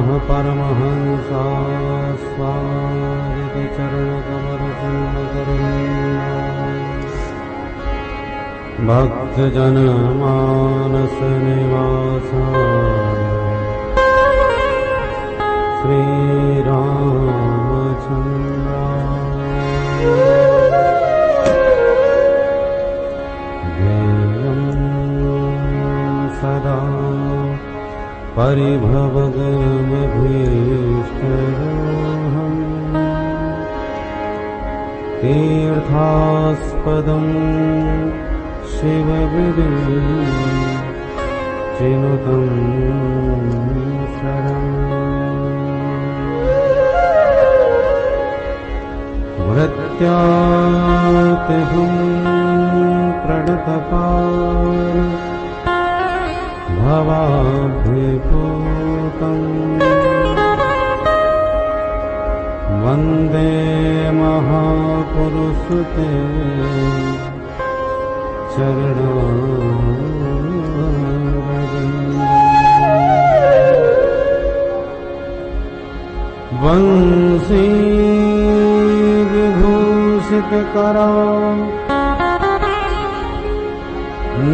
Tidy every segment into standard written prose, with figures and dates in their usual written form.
नमः परमहंसा स्वादित चरणकमलपूर्णकरुणा भक्तजनमानस निवासाय श्रीरामचन्द्राय ध्येयं सदा परिभवगमभीष्टरोहम् तीर्थास्पदं शिवविदुं चिनुतं शरणम् वृत्त्यातिहं प्रणतपाल भवाभ्युपूतम् वन्दे महापुरुषते चरणारविन्दम् वंशी विभूषितकरा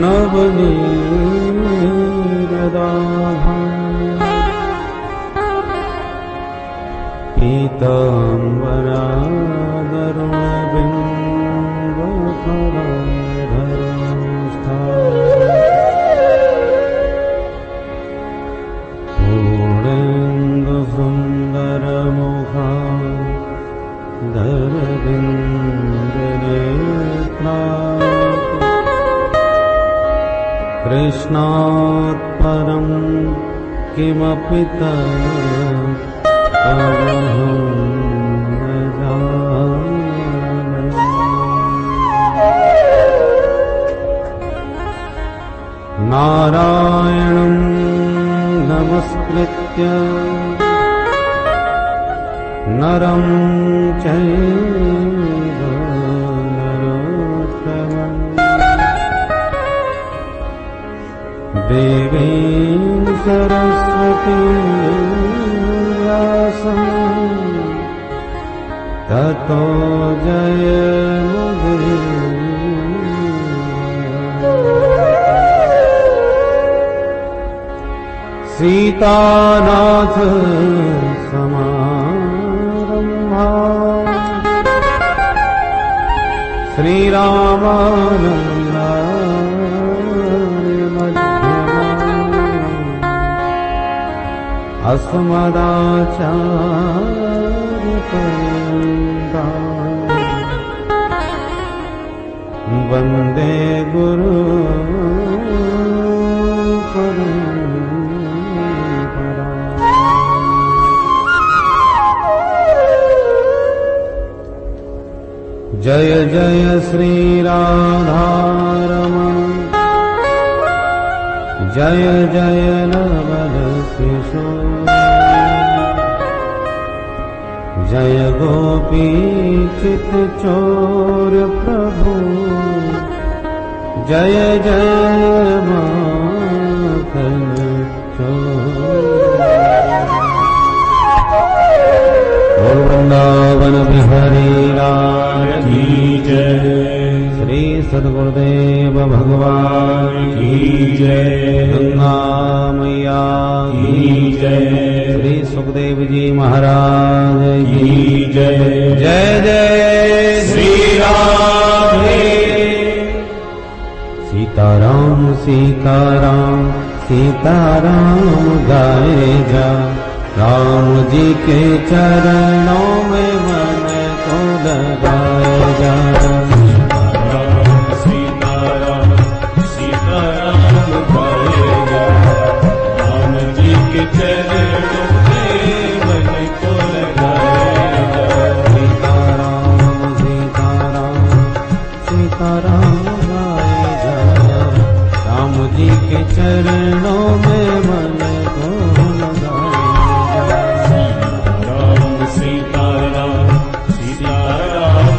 नवनीरदाभा पीताम्बरा गरुडबिम्बफलधरोष्ठा पूर्णेन्दुसुन्दरमुखा दरविन्दनेत्रा कृष्णात् परं किमपि तदहं न जाने। नारायणं नमस्कृत्य नरं चैव नरोत्तमम् देवीं सरस्वतीं व्यासं ततो जयमुदीरये। सीतानाथ समारम्भा श्रीरामानन्दा अस्मदाचार्यपर्यन्तां वन्दे गुरु परम्परा। जय जय श्री राधारमण जय जय नवल किशोर जय गोपी चित चोर प्रभु जय जय माखन चोर। वृंदावन बिहारी लाल की जय। श्री सद्गुरुदेव भगवान की जय। गंगा मैया की जय। श्री सुखदेव जी महाराज की जय। जय जय श्री राम। सीताराम सीताराम सीताराम गाए जा राम जी के चरणों में मन को लगाए जा। सीताराम सीताराम गाए जा राम जी के चरणों में मन को लगाए जा। सीताराम सीताराम सीताराम गाए जा राम जी के चरणों में मन को लगाए जा। सीताराम सीताराम सीताराम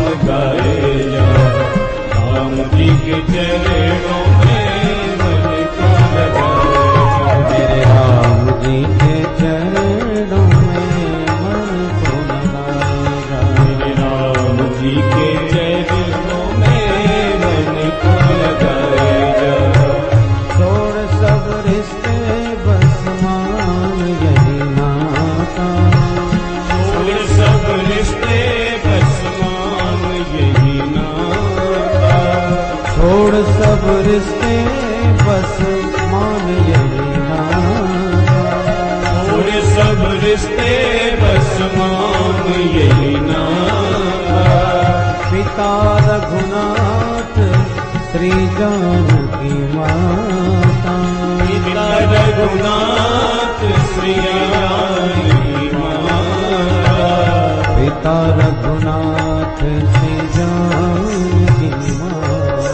पिता रघुनाथ श्री जानकी माता,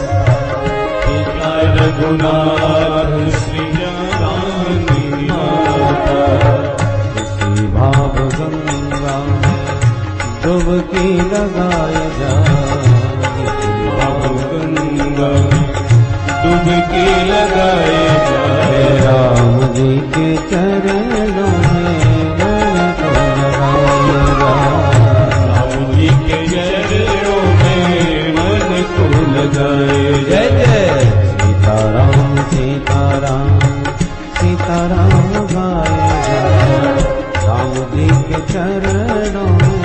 पिता रघुनाथ श्री जानकी माता, इसी भाव गंगा में डुबकी लगाए जा, भाव गंगा में डुबकी लगाए जाए, राम जी के चरणों में मन को लगाएगा, राम जी के चरणों में मन को लगाए जय जय सीताराम सीताराम सीताराम गाएगा, राम जी के चरणों में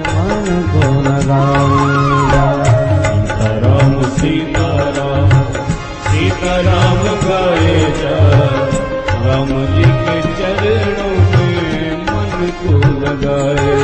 मन को लगाएगा, सीताराम सीताराम सीताराम गाए जा, राम जी के चरणों में मन को लगाए।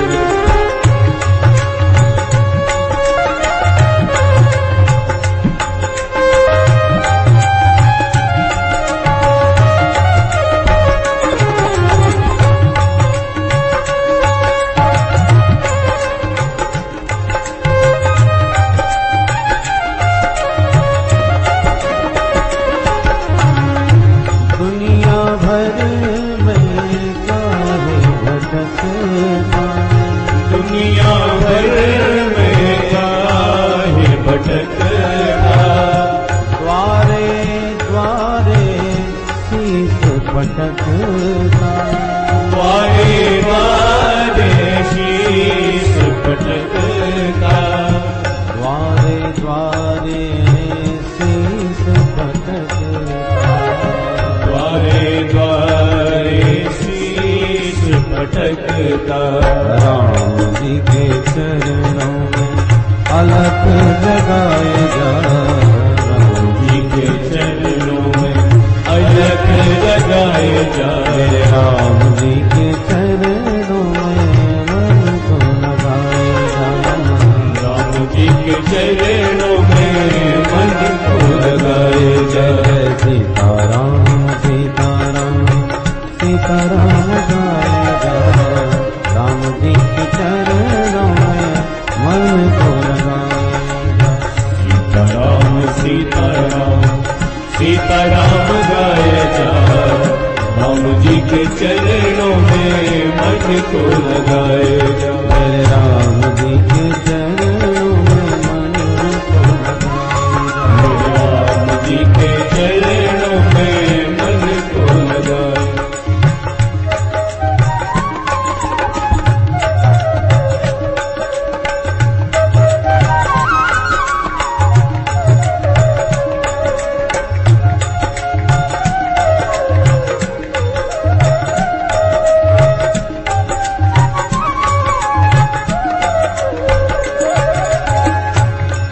दुनिया भर में काहे भटकना, दुनिया भर में काहे भटकना, द्वारे द्वारे शीश पटकना, द्वारे द्वारे शीश पटकना, द्वारे द्वारे शीश पटकना, द्वारे द्वारे शीश पटकता, राम जी के चरणों में अलख जगाए जा, राम जी के चरणों में अलख लगाए जाए, राम जी के चरणों में मन को लगाए जा, राम जी के चरणों में मन को लगाए जाए, सीताराम सीताराम सीताराम गाएगा, राम जी के चरणों में मन को लगाएगा, सीताराम सीताराम सीताराम गाए जा, राम जी के चरणों में मन को लगाए जा, राम जी के चरणों में मन को लगाएगा, राम जी के चरणों में मन को लगाए।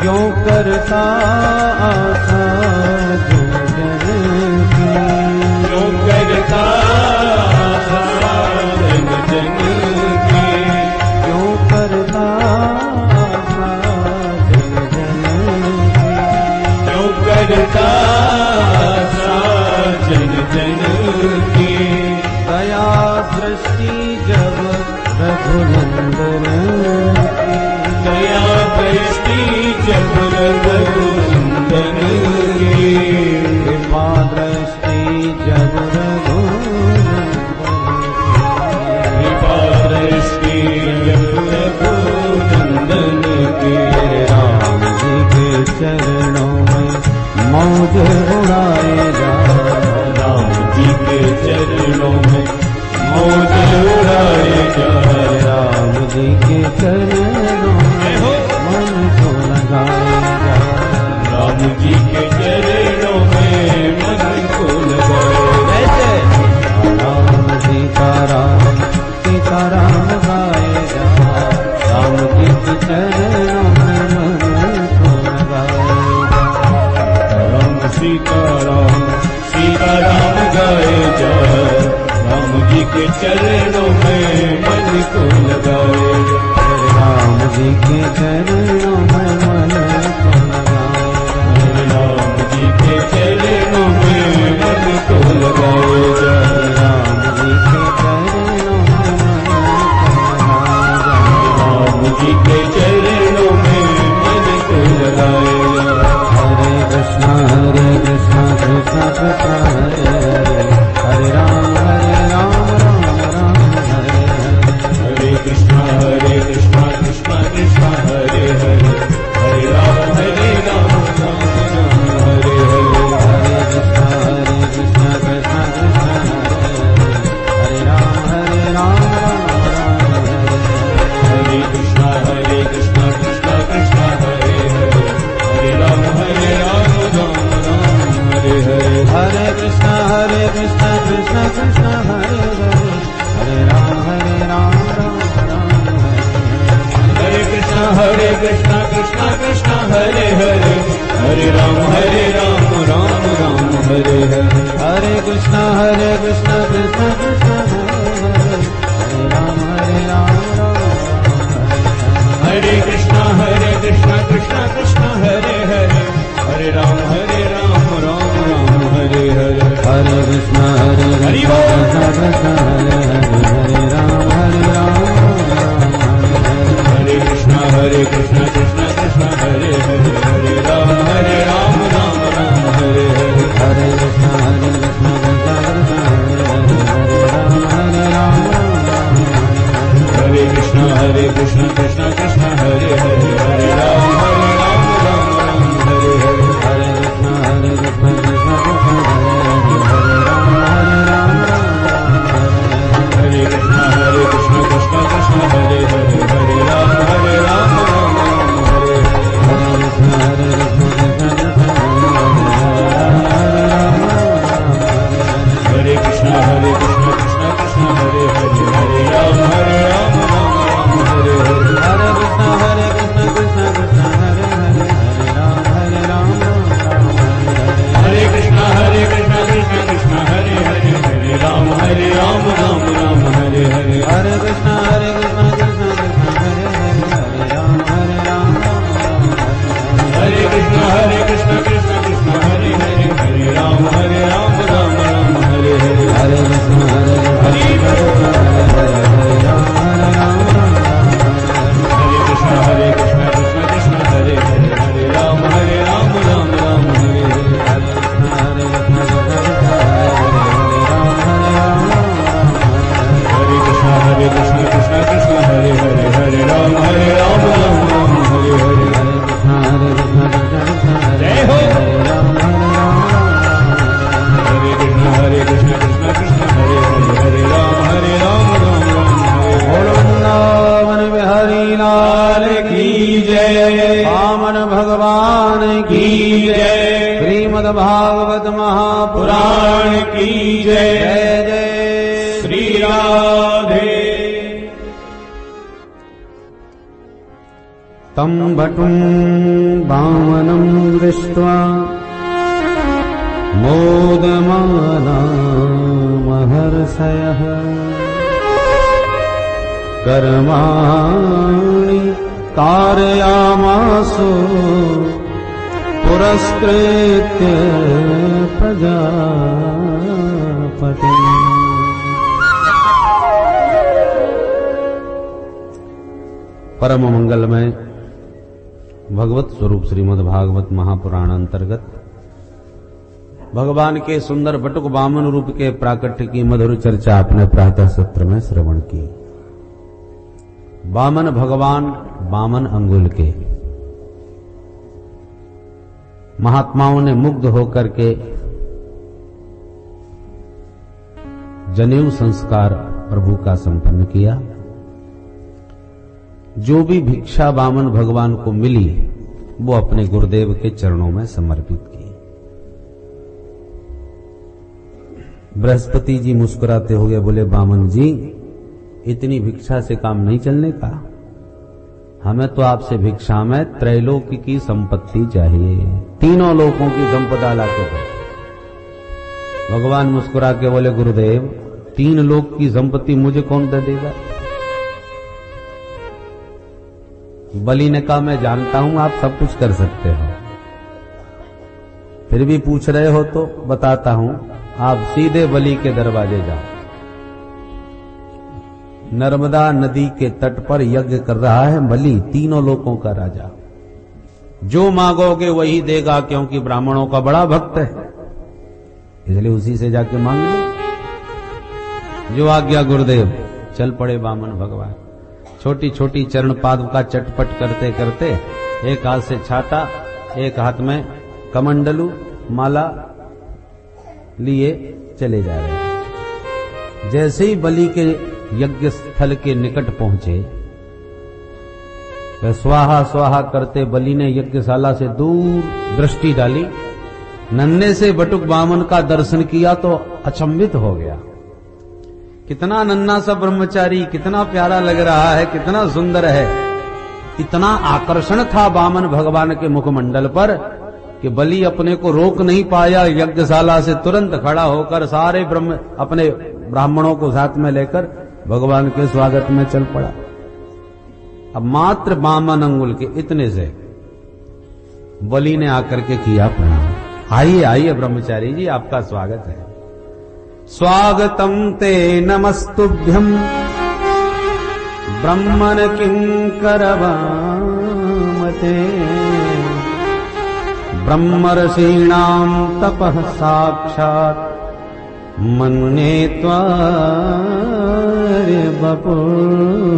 क्यों करता आशा जन जन की, क्यों करता जन जन की, क्यों करता आशा जन जन की, क्यों करता जन जन की, दया दृष्टि जब रघुनंदन की, दया दृष्टि जब रघुनंदन की, कृपा दृष्टि जब रघुनंदन की, कृपा दृष्टि जब रघुनंदन की, राम जी के चरणों में मौज उड़ाए जा, राम जी के चरणों में मौज उड़ाए जाए, राम जी के चरणों में मन को लगाए जा, राम जी के चरणों में मन को लगाए। राम सीताराम सीताराम गाए जा, राम जी के चरणों में मन को लगाए जा, राम सीताराम सीताराम गाए जा, राम जी के चरणों में मन को लगाए जा, राम जी के चरणों में मन को लगाए जा, राम जी के चरणों में मन को लगाए जा, राम जी के चरणों में मन को लगाए जा, राम जी के चरणों में मन को लगाएगा। हरे कृष्णा कृष्णा कृष्णा हरे हरे, हरे राम राम राम हरे हरे। हरे कृष्णा कृष्णा कृष्णा हरे हरे, हरे राम राम राम हरे हरे। हरे कृष्णा कृष्णा कृष्णा हरे हरे, हरे राम राम हरे कृष्णा कृष्णा कृष्णा हरे हरे, हरे राम राम हरे हरे। हरे कृष्णा कृष्णा कृष्णा हरे हरे, हरे राम राम राम हरे कृष्णा कृष्णा कृष्णा हरे हरे, हरे राम राम राम हरे हरे। हरे कृष्णा कृष्णा कृष्णा हरे हरे, हरे राम राम हरे कृष्णा कृष्णा कृष्णा हरे हरे, हरे राम राम राम हरे हरे। हरे कृष्णा हरि बोल। कृष्णा हरे हरे, हरे राम हरे कृष्णा कृष्णा कृष्णा हरे हरे, हरे राम राम राम हरे हरे। हरे कृष्णा कृष्णा कृष्णा हरे राम हरे कृष्णा कृष्णा कृष्णा हरे हरे, हरे राम राम हरे हरे। हरे कृष्णा कृष्णा कृष्णा हरे राम हरे कृष्णा कृष्णा कृष्णा हरे हरे, हरे राम राम हरे हरे। हरे कृष्णा हरे कृष्णा कृष्णा कृष्णा हरे हरे, हरे राम राम हरे हरे। हरे कृष्णा कृष्णा कृष्णा हरे हरे, हरे राम हरे कृष्णा कृष्णा कृष्णा हरे हरे, हरे राम राम राम हरे हरे। हरे कृष्णा कृष्णा कृष्णा हरे हरे, हरे राम हरे कृष्णा कृष्णा कृष्णा हरे हरे, हरे राम राम हरे हरे। हरे कृष्णा हरि हरे कृष्णा कृष्णा कृष्णा हरे हरे, हरे राम राम हरे हरे। हरे कृष्णा कृष्णा कृष्णा हरे हरे, हरे राम राम हरे हरे। जय हो। हरे कृष्णा कृष्णा कृष्णा हरे हरे, हरे राम राम हरे हरे। वृंदावन बिहारी लाल की जय, वामन भगवान की जय, श्रीमद् भागवत महापुराण पुराण की जय। जय जय श्री राधे। तं भटुं वामनं दृष्ट्वा मोदमाना महर्षयः कर्माणि कारयामासु पुरस्कृत्य प्रजापतिम्। परम मंगलमय भगवत स्वरूप श्रीमद् भागवत महापुराण अंतर्गत भगवान के सुंदर बटुक वामन रूप के प्राकट्य की मधुर चर्चा अपने प्रातः सत्र में श्रवण की। वामन भगवान वामन अंगुल के महात्माओं ने मुग्ध होकर के जनेऊ संस्कार प्रभु का संपन्न किया। जो भी भिक्षा वामन भगवान को मिली वो अपने गुरुदेव के चरणों में समर्पित की। बृहस्पति जी मुस्कुराते हुए बोले, वामन जी इतनी भिक्षा से काम नहीं चलने का, हमें तो आपसे भिक्षा में त्रैलोक की संपत्ति चाहिए, तीनों लोकों की संपदा लाके दो। भगवान मुस्कुरा के बोले, गुरुदेव 3 लोक की संपत्ति मुझे कौन दे देगा? बलि ने कहा, मैं जानता हूं आप सब कुछ कर सकते हो, फिर भी पूछ रहे हो तो बताता हूं, आप सीधे बलि के दरवाजे जाओ। नर्मदा नदी के तट पर यज्ञ कर रहा है बलि, तीनों लोकों का राजा। जो मांगोगे वही देगा, क्योंकि ब्राह्मणों का बड़ा भक्त है, इसलिए उसी से जाके मांग लो। जो आज्ञा गुरुदेव। चल पड़े वामन भगवान। छोटी छोटी चरण पादुका चटपट करते करते एक हाथ से छाता, एक हाथ में कमंडलू माला लिए चले जा रहे हैं। जैसे ही बलि के यज्ञ स्थल के निकट पहुंचे, वह स्वाहा स्वाहा करते बलि ने यज्ञशाला से दूर दृष्टि डाली। नन्हे से बटुक वामन का दर्शन किया तो अचंभित हो गया। कितना नन्हा सा ब्रह्मचारी, कितना प्यारा लग रहा है, कितना सुंदर है। इतना आकर्षण था वामन भगवान के मुखमंडल पर कि बलि अपने को रोक नहीं पाया। यज्ञशाला से तुरंत खड़ा होकर सारे अपने ब्राह्मणों को साथ में लेकर भगवान के स्वागत में चल पड़ा। अब मात्र वामन अंगुल के इतने से बलि ने आकर के किया प्रणाम। आइए आइए ब्रह्मचारी जी, आपका स्वागत है। स्वागतम ते नमस्तुभ्यं ब्रह्मण किंकर वामते, ब्रह्मर्षीणां तपः साक्षात् मन्ये त्वार्य वपुर्धरम्।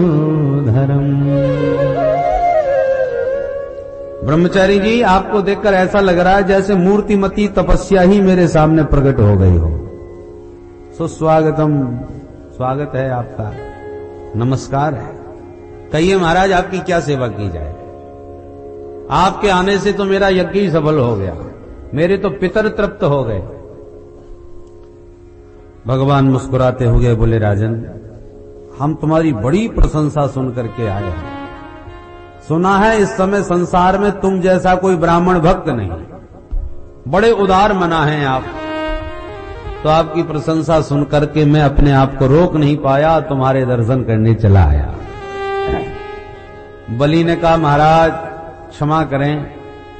ब्रह्मचारी जी, आपको देखकर ऐसा लग रहा है जैसे मूर्तिमती तपस्या ही मेरे सामने प्रकट हो गई हो। सुस्वागतम, स्वागत है आपका, नमस्कार है। कहिए महाराज, आपकी क्या सेवा की जाए? आपके आने से तो मेरा यज्ञ ही सफल हो गया, मेरे तो पितर तृप्त हो गए। भगवान मुस्कुराते हुए बोले, राजन, हम तुम्हारी बड़ी प्रशंसा सुन करके आए हैं। सुना है इस समय संसार में तुम जैसा कोई ब्राह्मण भक्त नहीं, बड़े उदार मना हैं आप। तो आपकी प्रशंसा सुन करके मैं अपने आप को रोक नहीं पाया, तुम्हारे दर्शन करने चला आया। बलि ने कहा, महाराज क्षमा करें,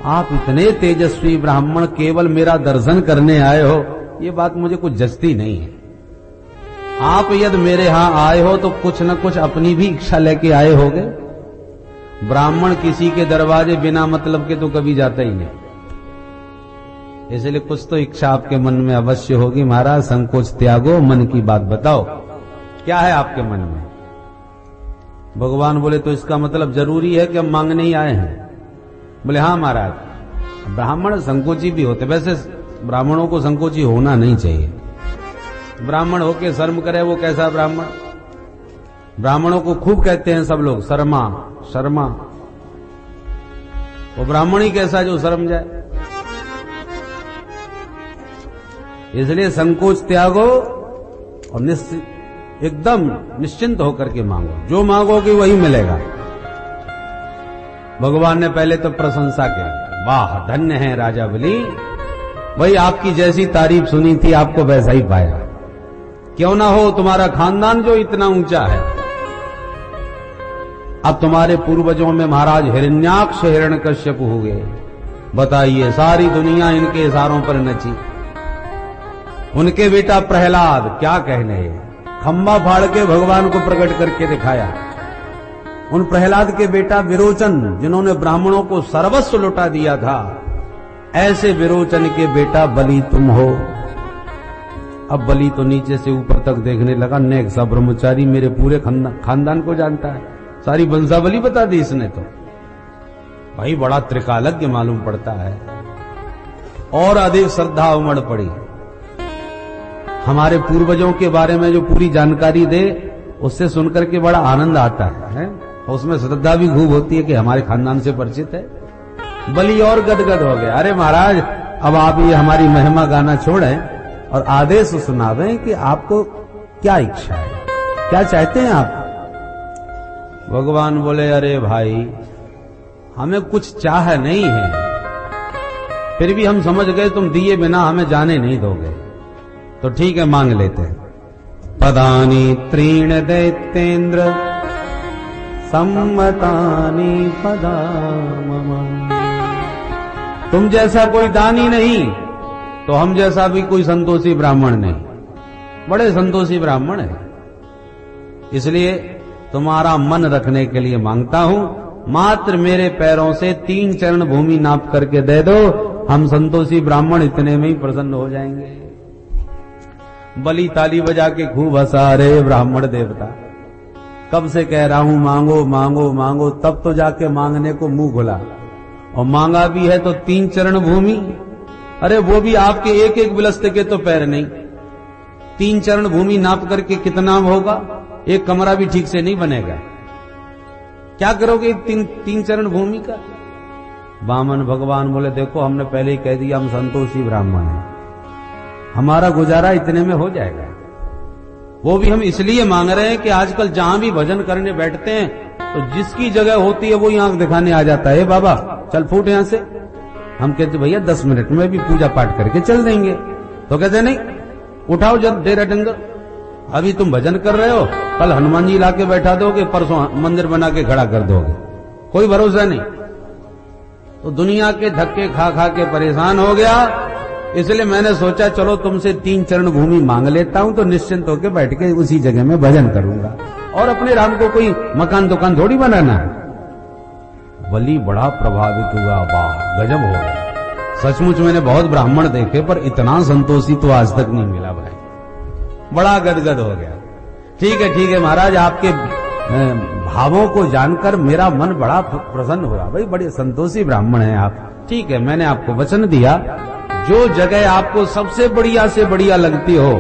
आप इतने तेजस्वी ब्राह्मण केवल मेरा दर्शन करने आए हो, ये बात मुझे कुछ जचती नहीं है। आप यदि मेरे यहां आए हो तो कुछ न कुछ अपनी भी इच्छा लेके आए होगे। ब्राह्मण किसी के दरवाजे बिना मतलब के तो कभी जाता ही नहीं, इसलिए कुछ तो इच्छा आपके मन में अवश्य होगी। महाराज संकोच त्यागो, मन की बात बताओ, क्या है आपके मन में? भगवान बोले, तो इसका मतलब जरूरी है कि हम मांगने ही आए हैं? बोले, हाँ महाराज, ब्राह्मण संकोची भी होते, वैसे ब्राह्मणों को संकोची होना नहीं चाहिए। ब्राह्मण होके शर्म करे वो कैसा ब्राह्मण? ब्राह्मणों को खूब कहते हैं सब लोग, शर्मा शर्मा। वो ब्राह्मण ही कैसा जो शर्म जाए? इसलिए संकोच त्यागो और एकदम निश्चिंत होकर के मांगो, जो मांगोगे वही मिलेगा। भगवान ने पहले तो प्रशंसा की, वाह धन्य है राजा बलि, भाई आपकी जैसी तारीफ सुनी थी आपको वैसा ही पाया। क्यों ना हो, तुम्हारा खानदान जो इतना ऊंचा है। अब तुम्हारे पूर्वजों में महाराज हिरण्याक्ष हिरण्यकश्यप हुए, बताइए सारी दुनिया इनके इशारों पर नची। उनके बेटा प्रहलाद, क्या कहने, खंबा फाड़ के भगवान को प्रकट करके दिखाया। उन प्रहलाद के बेटा विरोचन, जिन्होंने ब्राह्मणों को सर्वस्व लुटा दिया था, ऐसे विरोचन के बेटा बलि तुम हो। अब बलि तो नीचे से ऊपर तक देखने लगा, नेक सा ब्रह्मचारी मेरे पूरे खानदान को जानता है, सारी वंशावली बता दी इसने तो। भाई बड़ा त्रिकालज्ञ मालूम पड़ता है। और अधिक श्रद्धा उमड़ पड़ी, हमारे पूर्वजों के बारे में जो पूरी जानकारी दे उससे सुनकर के बड़ा आनंद आता है? उसमें श्रद्धा भी खूब होती है कि हमारे खानदान से परिचित है। बलि और गदगद हो गया, अरे महाराज अब आप ये हमारी महिमा गाना छोड़ें और आदेश सुनावें कि आपको क्या इच्छा है, क्या चाहते हैं आप? भगवान बोले, अरे भाई हमें कुछ चाह नहीं है, फिर भी हम समझ गए तुम दिए बिना हमें जाने नहीं दोगे, तो ठीक है मांग लेते हैं। पदानी त्रीण दैत्येन्द्र सम्मतानि पदा मम। तुम जैसा कोई दानी नहीं तो हम जैसा भी कोई संतोषी ब्राह्मण नहीं। बड़े संतोषी ब्राह्मण है, इसलिए तुम्हारा मन रखने के लिए मांगता हूं, मात्र मेरे पैरों से 3 चरण भूमि नाप करके दे दो, हम संतोषी ब्राह्मण इतने में ही प्रसन्न हो जाएंगे। बलि ताली बजा के खूब हंसा, रे ब्राह्मण देवता कब से कह रहा हूं मांगो मांगो मांगो, तब तो जाके मांगने को मुंह खुला, और मांगा भी है तो 3 चरण भूमि। अरे वो भी आपके एक एक बिलस्ते के तो पैर नहीं, 3 चरण भूमि नाप करके कितना होगा, एक कमरा भी ठीक से नहीं बनेगा। क्या करोगे 3 चरण भूमि का? वामन भगवान बोले देखो हमने पहले ही कह दिया हम संतोषी ब्राह्मण हैं, हमारा गुजारा इतने में हो जाएगा। वो भी हम इसलिए मांग रहे हैं कि आजकल जहां भी भजन करने बैठते हैं तो जिसकी जगह होती है वो ही आंख दिखाने आ जाता है, बाबा चल फूट यहां से। हम कहते भैया 10 मिनट में भी पूजा पाठ करके चल देंगे, तो कहते नहीं उठाओ जब डेरा डंगर, अभी तुम भजन कर रहे हो, कल हनुमान जी लाके बैठा दोगे, परसों मंदिर बना के खड़ा कर दोगे, कोई भरोसा नहीं। तो दुनिया के धक्के खा खा के परेशान हो गया, इसलिए मैंने सोचा चलो तुमसे 3 चरण भूमि मांग लेता हूं, तो निश्चिंत होकर बैठ के उसी जगह में भजन करूंगा, और अपने राम को कोई मकान दुकान थोड़ी बनाना है। बलि बड़ा प्रभावित हुआ, वाह गजब हो गया, सचमुच मैंने बहुत ब्राह्मण देखे पर इतना संतोषी तो आज तक नहीं मिला भाई, बड़ा गदगद हो गया। ठीक है महाराज, आपके भावों को जानकर मेरा मन बड़ा प्रसन्न हुआ, भाई बड़े संतोषी ब्राह्मण हैं आप। ठीक है, मैंने आपको वचन दिया, जो जगह आपको सबसे बढ़िया से बढ़िया लगती हो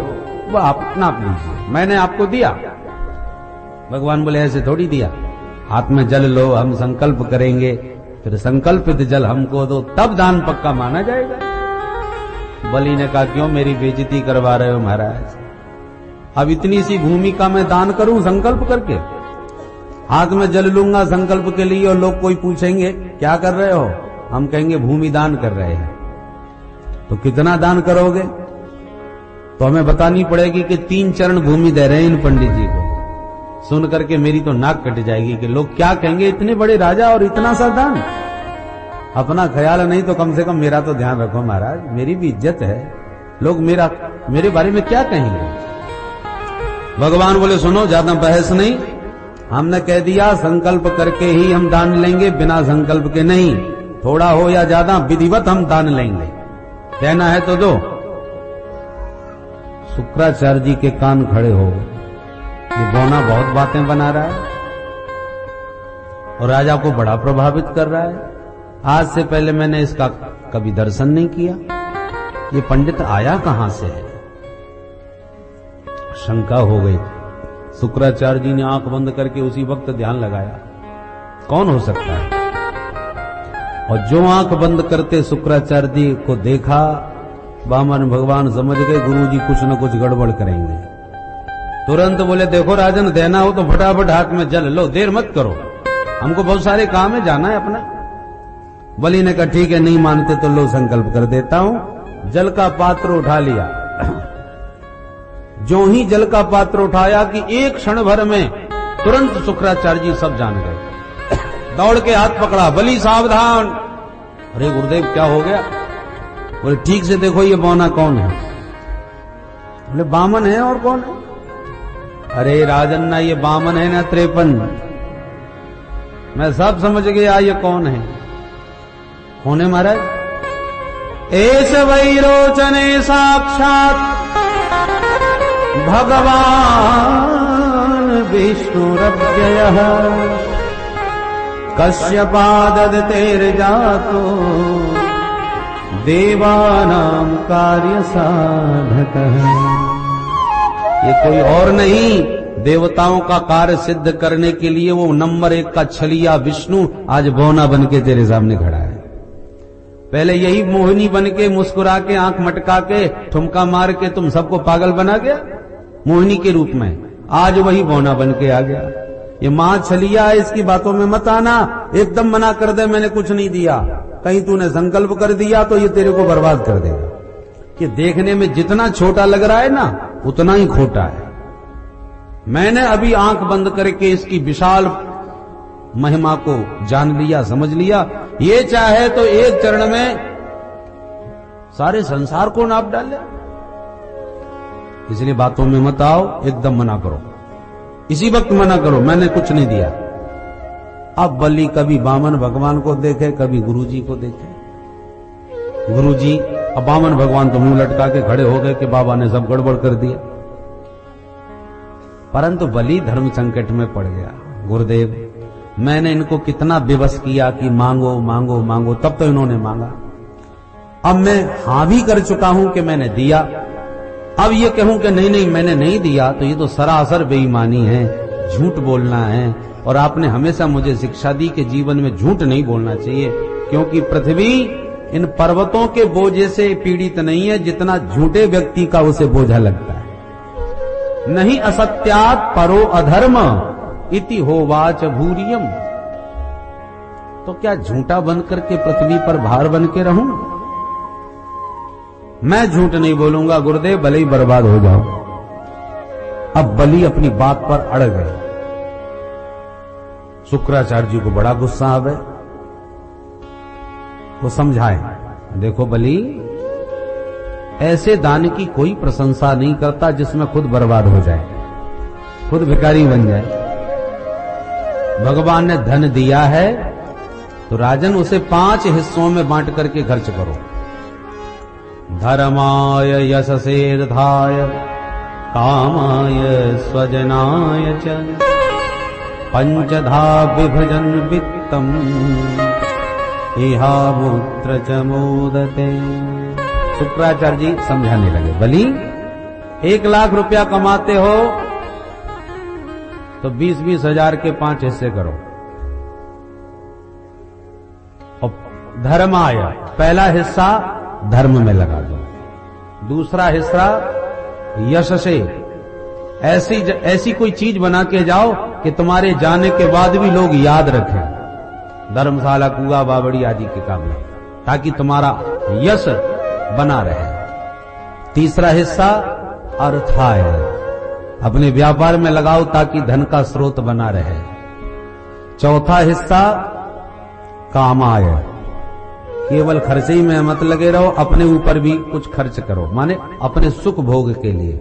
वो आप नाप लीजिए, मैंने आपको दिया। भगवान बोले ऐसे थोड़ी दिया, हाथ में जल लो, हम संकल्प करेंगे, फिर संकल्पित जल हमको दो, तब दान पक्का माना जाएगा। बलि ने कहा क्यों मेरी बेइज्जती करवा रहे हो महाराज, अब इतनी सी भूमि का मैं दान करूं संकल्प करके? हाथ में जल लूंगा संकल्प के लिए और लोग कोई पूछेंगे क्या कर रहे हो, हम कहेंगे भूमि दान कर रहे हैं, तो कितना दान करोगे? तो हमें बतानी पड़ेगी कि 3 चरण भूमि दे रहे हैं इन पंडित जी को। सुन करके मेरी तो नाक कट जाएगी कि लोग क्या कहेंगे, इतने बड़े राजा और इतना सा दान। अपना ख्याल नहीं तो कम से कम मेरा तो ध्यान रखो महाराज, मेरी भी इज्जत है, लोग मेरे बारे में क्या कहेंगे। भगवान बोले सुनो ज्यादा बहस नहीं, हमने कह दिया संकल्प करके ही हम दान लेंगे, बिना संकल्प के नहीं, थोड़ा हो या ज्यादा विधिवत हम दान लेंगे, देना है तो दो। शुक्राचार्य जी के कान खड़े हो, ये बौना बहुत बातें बना रहा है और राजा को बड़ा प्रभावित कर रहा है। आज से पहले मैंने इसका कभी दर्शन नहीं किया, ये पंडित आया कहां से है? शंका हो गई। शुक्राचार्य जी ने आंख बंद करके उसी वक्त ध्यान लगाया, कौन हो सकता है? और जो आंख बंद करते शुक्राचार्य जी को देखा, वामन भगवान समझ गए गुरु जी कुछ न कुछ गड़बड़ करेंगे। तुरंत बोले देखो राजन, देना हो तो फटाफट हाथ में जल लो, देर मत करो, हमको बहुत सारे काम है, जाना है अपना। बलि ने कहा ठीक है, नहीं मानते तो लो संकल्प कर देता हूं। जल का पात्र उठा लिया, जो ही जल का पात्र उठाया कि एक क्षण भर में तुरंत शुक्राचार्य जी सब जान गए। दौड़ के हाथ पकड़ा, बलि सावधान। अरे गुरुदेव क्या हो गया? बोले ठीक से देखो ये बौना कौन है? बोले बामन है, और कौन है? अरे राजन ना ये बामन है ना 53, मैं सब समझ गया ये कौन है। कौन है महाराज? एस वैरोचने साक्षात भगवान विष्णुरव्ययः कश्यपादतेर्जातो देवानां कार्य साधकः। ये कोई और नहीं, देवताओं का कार्य सिद्ध करने के लिए वो नंबर 1 का छलिया विष्णु आज बौना बन के तेरे सामने खड़ा है। पहले यही मोहिनी बन के मुस्कुरा के आंख मटका के ठुमका मार के तुम सबको पागल बना गया मोहिनी के रूप में, आज वही बौना बन के आ गया। ये मां छलिया है, इसकी बातों में मत आना, एकदम मना कर दे मैंने कुछ नहीं दिया, कहीं तूने संकल्प कर दिया तो ये तेरे को बर्बाद कर देगा। कि देखने में जितना छोटा लग रहा है ना उतना ही खोटा है। मैंने अभी आंख बंद करके इसकी विशाल महिमा को जान लिया, समझ लिया। ये चाहे तो एक चरण में सारे संसार को नाप डाले, इसलिए बातों में मत आओ, एकदम मना करो। इसी वक्त मना करो, मैंने कुछ नहीं दिया। अब बलि कभी वामन भगवान को देखे, कभी गुरुजी को देखे। गुरुजी, अब वामन भगवान तो मुंह लटका के खड़े हो गए कि बाबा ने सब गड़बड़ कर दिया। परंतु बलि धर्म संकट में पड़ गया। गुरुदेव, मैंने इनको कितना विवश किया कि मांगो मांगो मांगो, तब तो इन्होंने मांगा। अब मैं हां भी कर चुका हूं कि मैंने दिया, अब ये कहूं कि नहीं नहीं मैंने नहीं दिया, तो ये तो सरासर बेईमानी है, झूठ बोलना है। और आपने हमेशा मुझे शिक्षा दी कि जीवन में झूठ नहीं बोलना चाहिए, क्योंकि पृथ्वी इन पर्वतों के बोझे से पीड़ित नहीं है जितना झूठे व्यक्ति का उसे बोझा लगता है। नहीं असत्यात् परो अधर्म इति होवाच भूरियम। तो क्या झूठा बन करके पृथ्वी पर भार बन के रहूं? मैं झूठ नहीं बोलूंगा गुरुदेव, भले ही बर्बाद हो जाओ। अब बलि अपनी बात पर अड़ गए। शुक्राचार्य जी को बड़ा गुस्सा आ गया। वो समझाए, देखो बलि, ऐसे दान की कोई प्रशंसा नहीं करता जिसमें खुद बर्बाद हो जाए, खुद भिखारी बन जाए। भगवान ने धन दिया है तो राजन उसे 5 हिस्सों में बांट करके खर्च करो। धर्माय यशसेर्धाय कामाय स्वजनाय च पंचधा विभजन वित्तम इहामुत्र च मोदते। शुक्राचार्य जी समझाने लगे, बलि 1 लाख रुपया कमाते हो तो 20-20 हजार के 5 हिस्से करो। और धर्माय, पहला हिस्सा धर्म में लगा दो, दूसरा हिस्सा यश से, ऐसी कोई चीज बना के जाओ कि तुम्हारे जाने के बाद भी लोग याद रखें, धर्मशाला, कुआ, बावड़ी आदि के काम में, ताकि तुम्हारा यश बना रहे। तीसरा हिस्सा अर्थाय, अपने व्यापार में लगाओ ताकि धन का स्रोत बना रहे। चौथा हिस्सा कामाय, केवल खर्चे ही में मत लगे रहो, अपने ऊपर भी कुछ खर्च करो, माने अपने सुख भोग के लिए,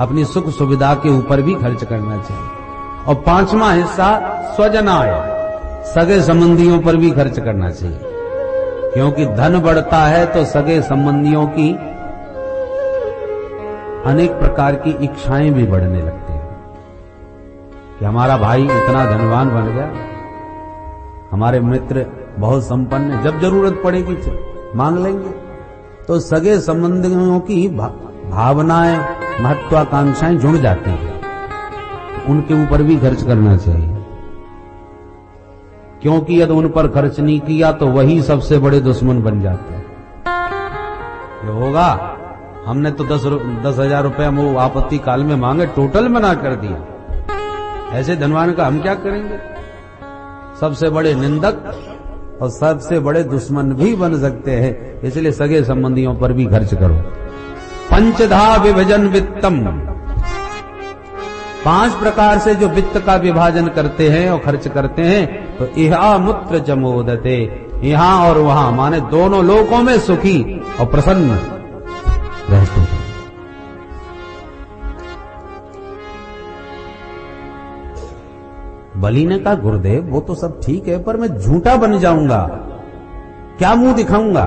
अपनी सुख सुविधा के ऊपर भी खर्च करना चाहिए। और 5वां हिस्सा स्वजनाय, सगे संबंधियों पर भी खर्च करना चाहिए, क्योंकि धन बढ़ता है तो सगे संबंधियों की अनेक प्रकार की इच्छाएं भी बढ़ने लगती हैं कि हमारा भाई इतना धनवान बन गया, हमारे मित्र बहुत संपन्न है, जब जरूरत पड़ेगी मांग लेंगे। तो सगे संबंधियों की भावनाएं, महत्वाकांक्षाएं जुड़ जाती हैं, उनके ऊपर भी खर्च करना चाहिए, क्योंकि यदि उन पर खर्च नहीं किया तो वही सबसे बड़े दुश्मन बन जाते हैं। ये होगा, हमने तो 10,000 रुपया वो आपत्ति काल में मांगे, टोटल मना कर दिया, ऐसे धनवान का हम क्या करेंगे? सबसे बड़े निंदक और सबसे बड़े दुश्मन भी बन सकते हैं, इसलिए सगे संबंधियों पर भी खर्च करो। पंचधा विभजन वित्तम, 5 प्रकार से जो वित्त का विभाजन करते हैं और खर्च करते हैं, तो इहा मूत्र च मोदते, यहां और वहां, माने दोनों लोकों में सुखी और प्रसन्न रहते हैं। बलि ने कहा, गुरुदेव वो तो सब ठीक है, पर मैं झूठा बन जाऊंगा, क्या मुंह दिखाऊंगा?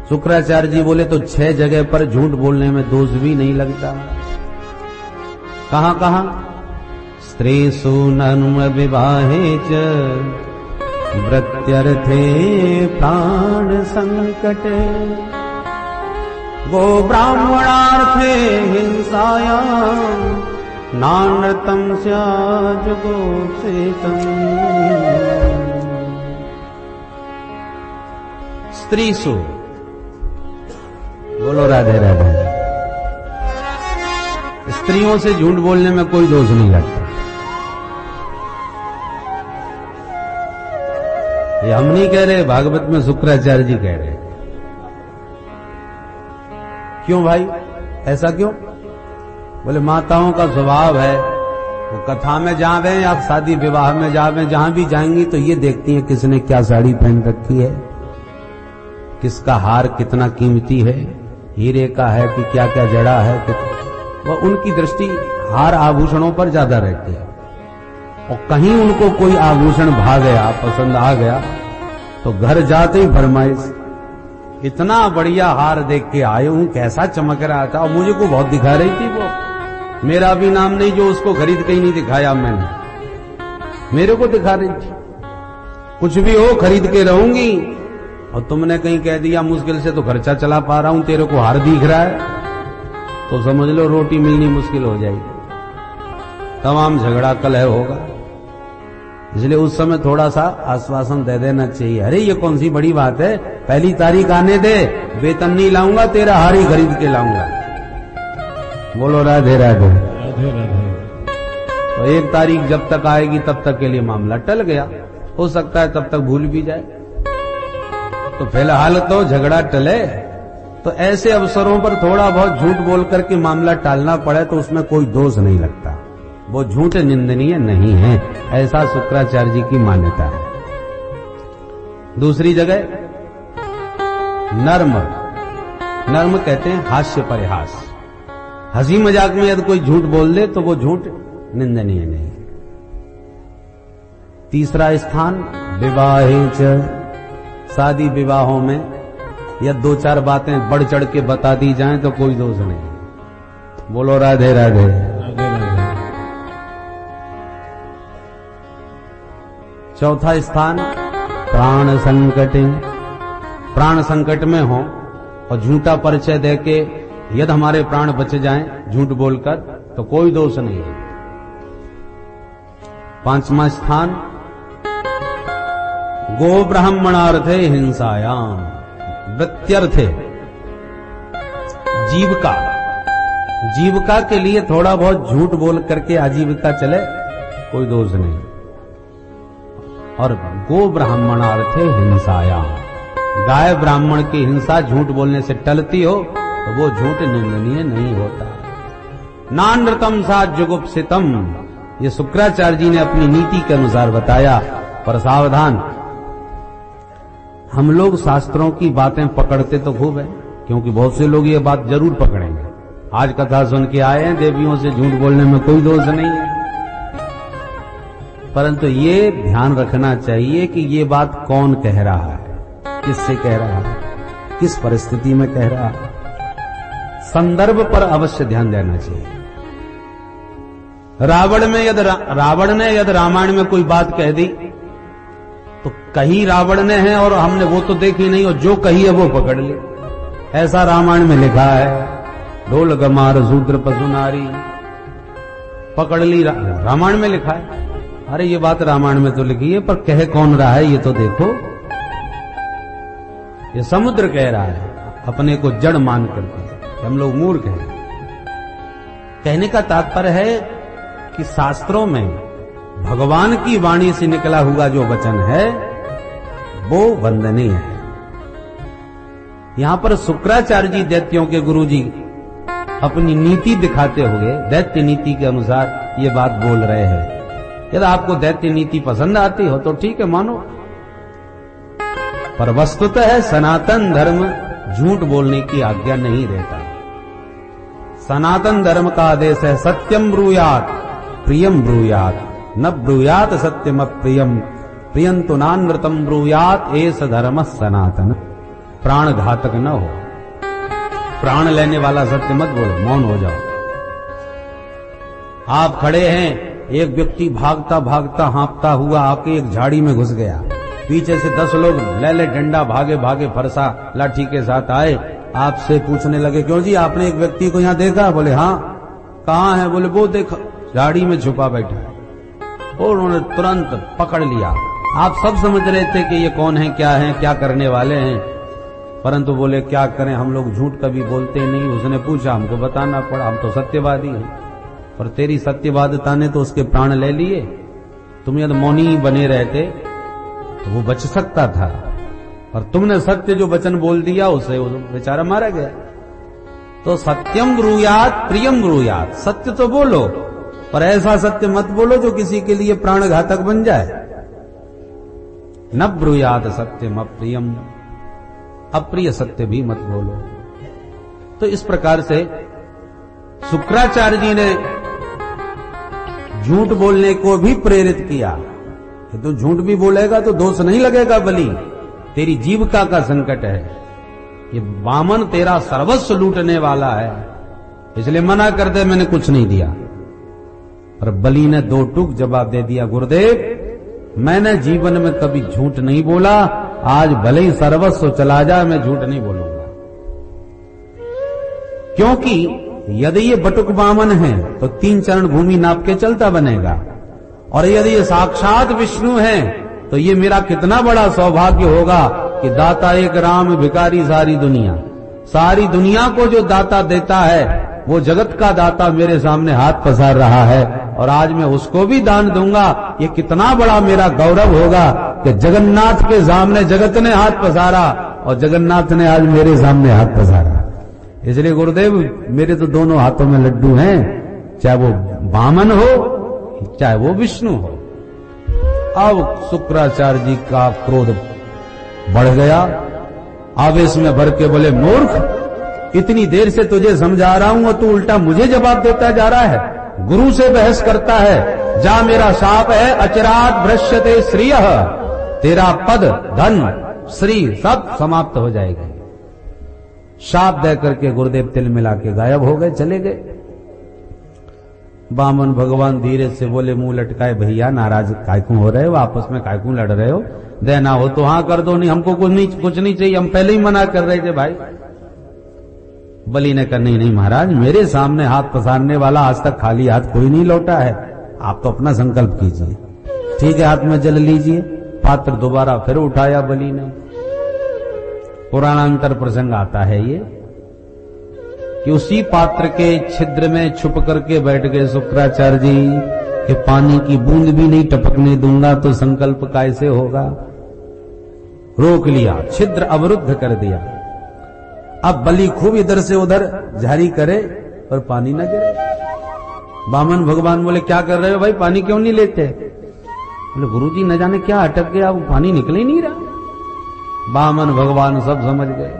शुक्राचार्य जी बोले, तो 6 जगह पर झूठ बोलने में दोष भी नहीं लगता। कहां कहां? स्त्रीषु नन्म विवाहे च वृत्यर्थे प्राण संकटे गो ब्राह्मणार्थे हिंसायां नानृतं स्याजुगोप्सितम्। स्त्रीषु, बोलो राधे राधे। स्त्रियों से झूठ बोलने में कोई दोष नहीं लगता। ये हम नहीं कह रहे, भागवत में शुक्राचार्य जी कह रहे। क्यों भाई, ऐसा क्यों? बोले माताओं का स्वभाव है, वो कथा में जावे या शादी विवाह में जावे, जहां भी जाएंगी तो ये देखती हैं किसने क्या साड़ी पहन रखी है, किसका हार कितना कीमती है, हीरे का है कि क्या क्या जड़ा है, वो उनकी दृष्टि हार आभूषणों पर ज्यादा रहते हैं, और कहीं उनको कोई आभूषण भा गया, पसंद आ गया, तो घर जाते ही फरमाइश, इतना बढ़िया हार देख के आए हूं, कैसा चमक रहा था, और मुझे को बहुत दिखा रही थी वो, मेरा भी नाम नहीं जो उसको खरीद के ही नहीं दिखाया मैंने, मेरे को दिखा रही थी, कुछ भी हो खरीद के रहूंगी, और तुमने कहीं कह दिया मुश्किल से तो खर्चा चला पा रहा हूं, तेरे को हार दिख रहा है, तो समझ लो रोटी मिलनी मुश्किल हो जाएगी, तमाम झगड़ा कलह होगा। इसलिए उस समय थोड़ा सा आश्वासन दे देना चाहिए, अरे ये कौन सी बड़ी बात है, पहली तारीख आने दे, वेतन नहीं लाऊंगा, तेरा हार ही खरीद के लाऊंगा। बोलो राधे राधे। राधे राधे। तो 1 तारीख जब तक आएगी तब तक के लिए मामला टल गया, हो सकता है तब तक भूल भी जाए, तो फिलहाल तो झगड़ा टले। तो ऐसे अवसरों पर थोड़ा बहुत झूठ बोल करके मामला टालना पड़े तो उसमें कोई दोष नहीं लगता, वो झूठ निंदनीय नहीं है, ऐसा शुक्राचार्य जी की मान्यता है। दूसरी जगह नर्म, नर्म कहते हैं हास्य परिहास, हंसी मजाक में यदि कोई झूठ बोल दे तो वो झूठ निंदनीय नहीं। तीसरा स्थान विवाहे च, शादी विवाहों में या 2-4 बातें बढ़ चढ़ के बता दी जाएं तो कोई दोष नहीं। बोलो राधे राधे। राधे राधे। चौथा स्थान प्राण संकट, प्राण संकट में हो और झूठा परिचय देके यदि हमारे प्राण बच जाएं झूठ बोलकर तो कोई दोष नहीं है। 5वां स्थान गो ब्राह्मणार्थे हिंसायाम, वृत्त्यर्थे, जीविका, जीविका के लिए थोड़ा बहुत झूठ बोल करके आजीविका चले कोई दोष नहीं। और गो ब्राह्मणार्थे हिंसायाम, गाय ब्राह्मण की हिंसा झूठ बोलने से टलती हो तो वो झूठ निंदनीय नहीं होता। नानृतम सा जुगुप्सितम, ये शुक्राचार्य जी ने अपनी नीति के अनुसार बताया। पर सावधान, हम लोग शास्त्रों की बातें पकड़ते तो खूब है, क्योंकि बहुत से लोग ये बात जरूर पकड़ेंगे। आज कथा सुन के आए हैं, देवियों से झूठ बोलने में कोई दोष नहीं है, परंतु ये ध्यान रखना चाहिए कि ये बात कौन कह रहा है, किससे कह रहा है, किस परिस्थिति में कह रहा है, संदर्भ पर अवश्य ध्यान देना चाहिए। रावण ने यदि रामायण में कोई बात कह दी तो कही रावण ने है और हमने वो तो देखी नहीं, और जो कही है वो पकड़ ली, ऐसा रामायण में लिखा है। ढोल गमार शूद्र पशु नारी, पकड़ ली, रामायण में लिखा है। अरे ये बात रामायण में तो लिखी है, पर कह कौन रहा है ये तो देखो। ये समुद्र कह रहा है अपने को जड़ मान करके, हम लोग मूर्ख हैं। कहने का तात्पर्य है कि शास्त्रों में भगवान की वाणी से निकला हुआ जो वचन है वो वंदनीय है। यहां पर शुक्राचार्य जी दैत्यों के गुरु जी अपनी नीति दिखाते हुए दैत्य नीति के अनुसार ये बात बोल रहे हैं। यदि आपको दैत्य नीति पसंद आती हो तो ठीक है, मानो, पर वस्तुतः है सनातन धर्म झूठ बोलने की आज्ञा नहीं देता। सनातन धर्म का आदेश है सत्यम ब्रूयात प्रियम ब्रूयात, न ब्रूयात सत्यम अप्रियम, प्रियंतु नानृतम ब्रूयात, एस धर्म सनातन। प्राण घातक न हो, प्राण लेने वाला सत्य मत बोलो, मौन हो जाओ। आप खड़े हैं, एक व्यक्ति भागता भागता हाँपता हुआ आके एक झाड़ी में घुस गया, पीछे से 10 लोग ले डंडा भागे भागे फरसा लाठी के साथ आए, आपसे पूछने लगे क्यों जी आपने एक व्यक्ति को यहाँ देखा? बोले हाँ। कहाँ है? बोले वो देखा झाड़ी में छुपा बैठा है। और उन्होंने तुरंत पकड़ लिया। आप सब समझ रहे थे कि ये कौन है, क्या करने वाले हैं, परंतु बोले क्या करें, हम लोग झूठ कभी बोलते नहीं। उसने पूछा, हमको बताना पड़ा, हम तो सत्यवादी हैं, पर तेरी सत्यवादिता ने तो उसके प्राण ले लिए। तुम यदि मौनी बने रहते तो वो बच सकता था, और तुमने सत्य जो वचन बोल दिया उसे वो बेचारा मारा गया। तो सत्यम ब्रूयात प्रियम ब्रूयात, सत्य तो बोलो, पर ऐसा सत्य मत बोलो जो किसी के लिए प्राण घातक बन जाए। न ब्रूयात सत्यम अप्रियम, अप्रिय सत्य भी मत बोलो। तो इस प्रकार से शुक्राचार्य जी ने झूठ बोलने को भी प्रेरित किया कि तू झूठ भी बोलेगा तो दोष नहीं लगेगा बलि, तेरी जीविका का संकट है, ये वामन तेरा सर्वस्व लूटने वाला है, इसलिए मना कर दे, मैंने कुछ नहीं दिया। पर बलि ने दो टूक जवाब दे दिया, गुरुदेव मैंने जीवन में कभी झूठ नहीं बोला, आज भले ही सर्वस्व चला जाए मैं झूठ नहीं बोलूंगा। क्योंकि यदि ये बटुक वामन है तो 3 चरण भूमि नाप के चलता बनेगा, और यदि ये साक्षात विष्णु है तो ये मेरा कितना बड़ा सौभाग्य होगा कि दाता एक राम भिखारी सारी दुनिया को जो दाता देता है वो जगत का दाता मेरे सामने हाथ पसार रहा है, और आज मैं उसको भी दान दूंगा। ये कितना बड़ा मेरा गौरव होगा कि जगन्नाथ के सामने जगत ने हाथ पसारा और जगन्नाथ ने आज मेरे सामने हाथ पसारा। इसलिए गुरुदेव मेरे तो दोनों हाथों में लड्डू हैं, चाहे वो वामन हो चाहे वो विष्णु हो। अब शुक्राचार्य जी का क्रोध बढ़ गया, आवेश में भर के बोले, मूर्ख इतनी देर से तुझे समझा रहा हूं और तू उल्टा मुझे जवाब देता जा रहा है, गुरु से बहस करता है। जा मेरा शाप है, अचिरात भ्रश्यते श्रिय, तेरा पद धन श्री सब समाप्त हो जाएगा। शाप दे करके गुरुदेव तिल मिला के गायब हो गए, चले गए। वामन भगवान धीरे से बोले, मुंह लटकाए, भैया नाराज कायकू हो रहे हो, आपस में कायकू लड़ रहे हो, देना हो तो हाँ कर दो, नहीं हमको कुछ नहीं चाहिए, हम पहले ही मना कर रहे थे भाई। बलि ने कहा, नहीं महाराज, मेरे सामने हाथ पसारने वाला आज तक खाली हाथ कोई नहीं लौटा है, आप तो अपना संकल्प कीजिए। ठीक है, हाथ में जल लीजिए। पात्र दोबारा फिर उठाया बलि ने। पुराणांतर प्रसंग आता है ये कि उसी पात्र के छिद्र में छुप करके बैठ गए शुक्राचार्य जी कि पानी की बूंद भी नहीं टपकने दूंगा तो संकल्प कैसे होगा। रोक लिया, छिद्र अवरुद्ध कर दिया। अब बलि खूब इधर से उधर झारी करे पर पानी न गिरे। वामन भगवान बोले, क्या कर रहे हो भाई, पानी क्यों नहीं लेते? बोले, गुरुजी न जाने क्या अटक गया, वो पानी निकल ही नहीं रहा। वामन भगवान सब समझ गए,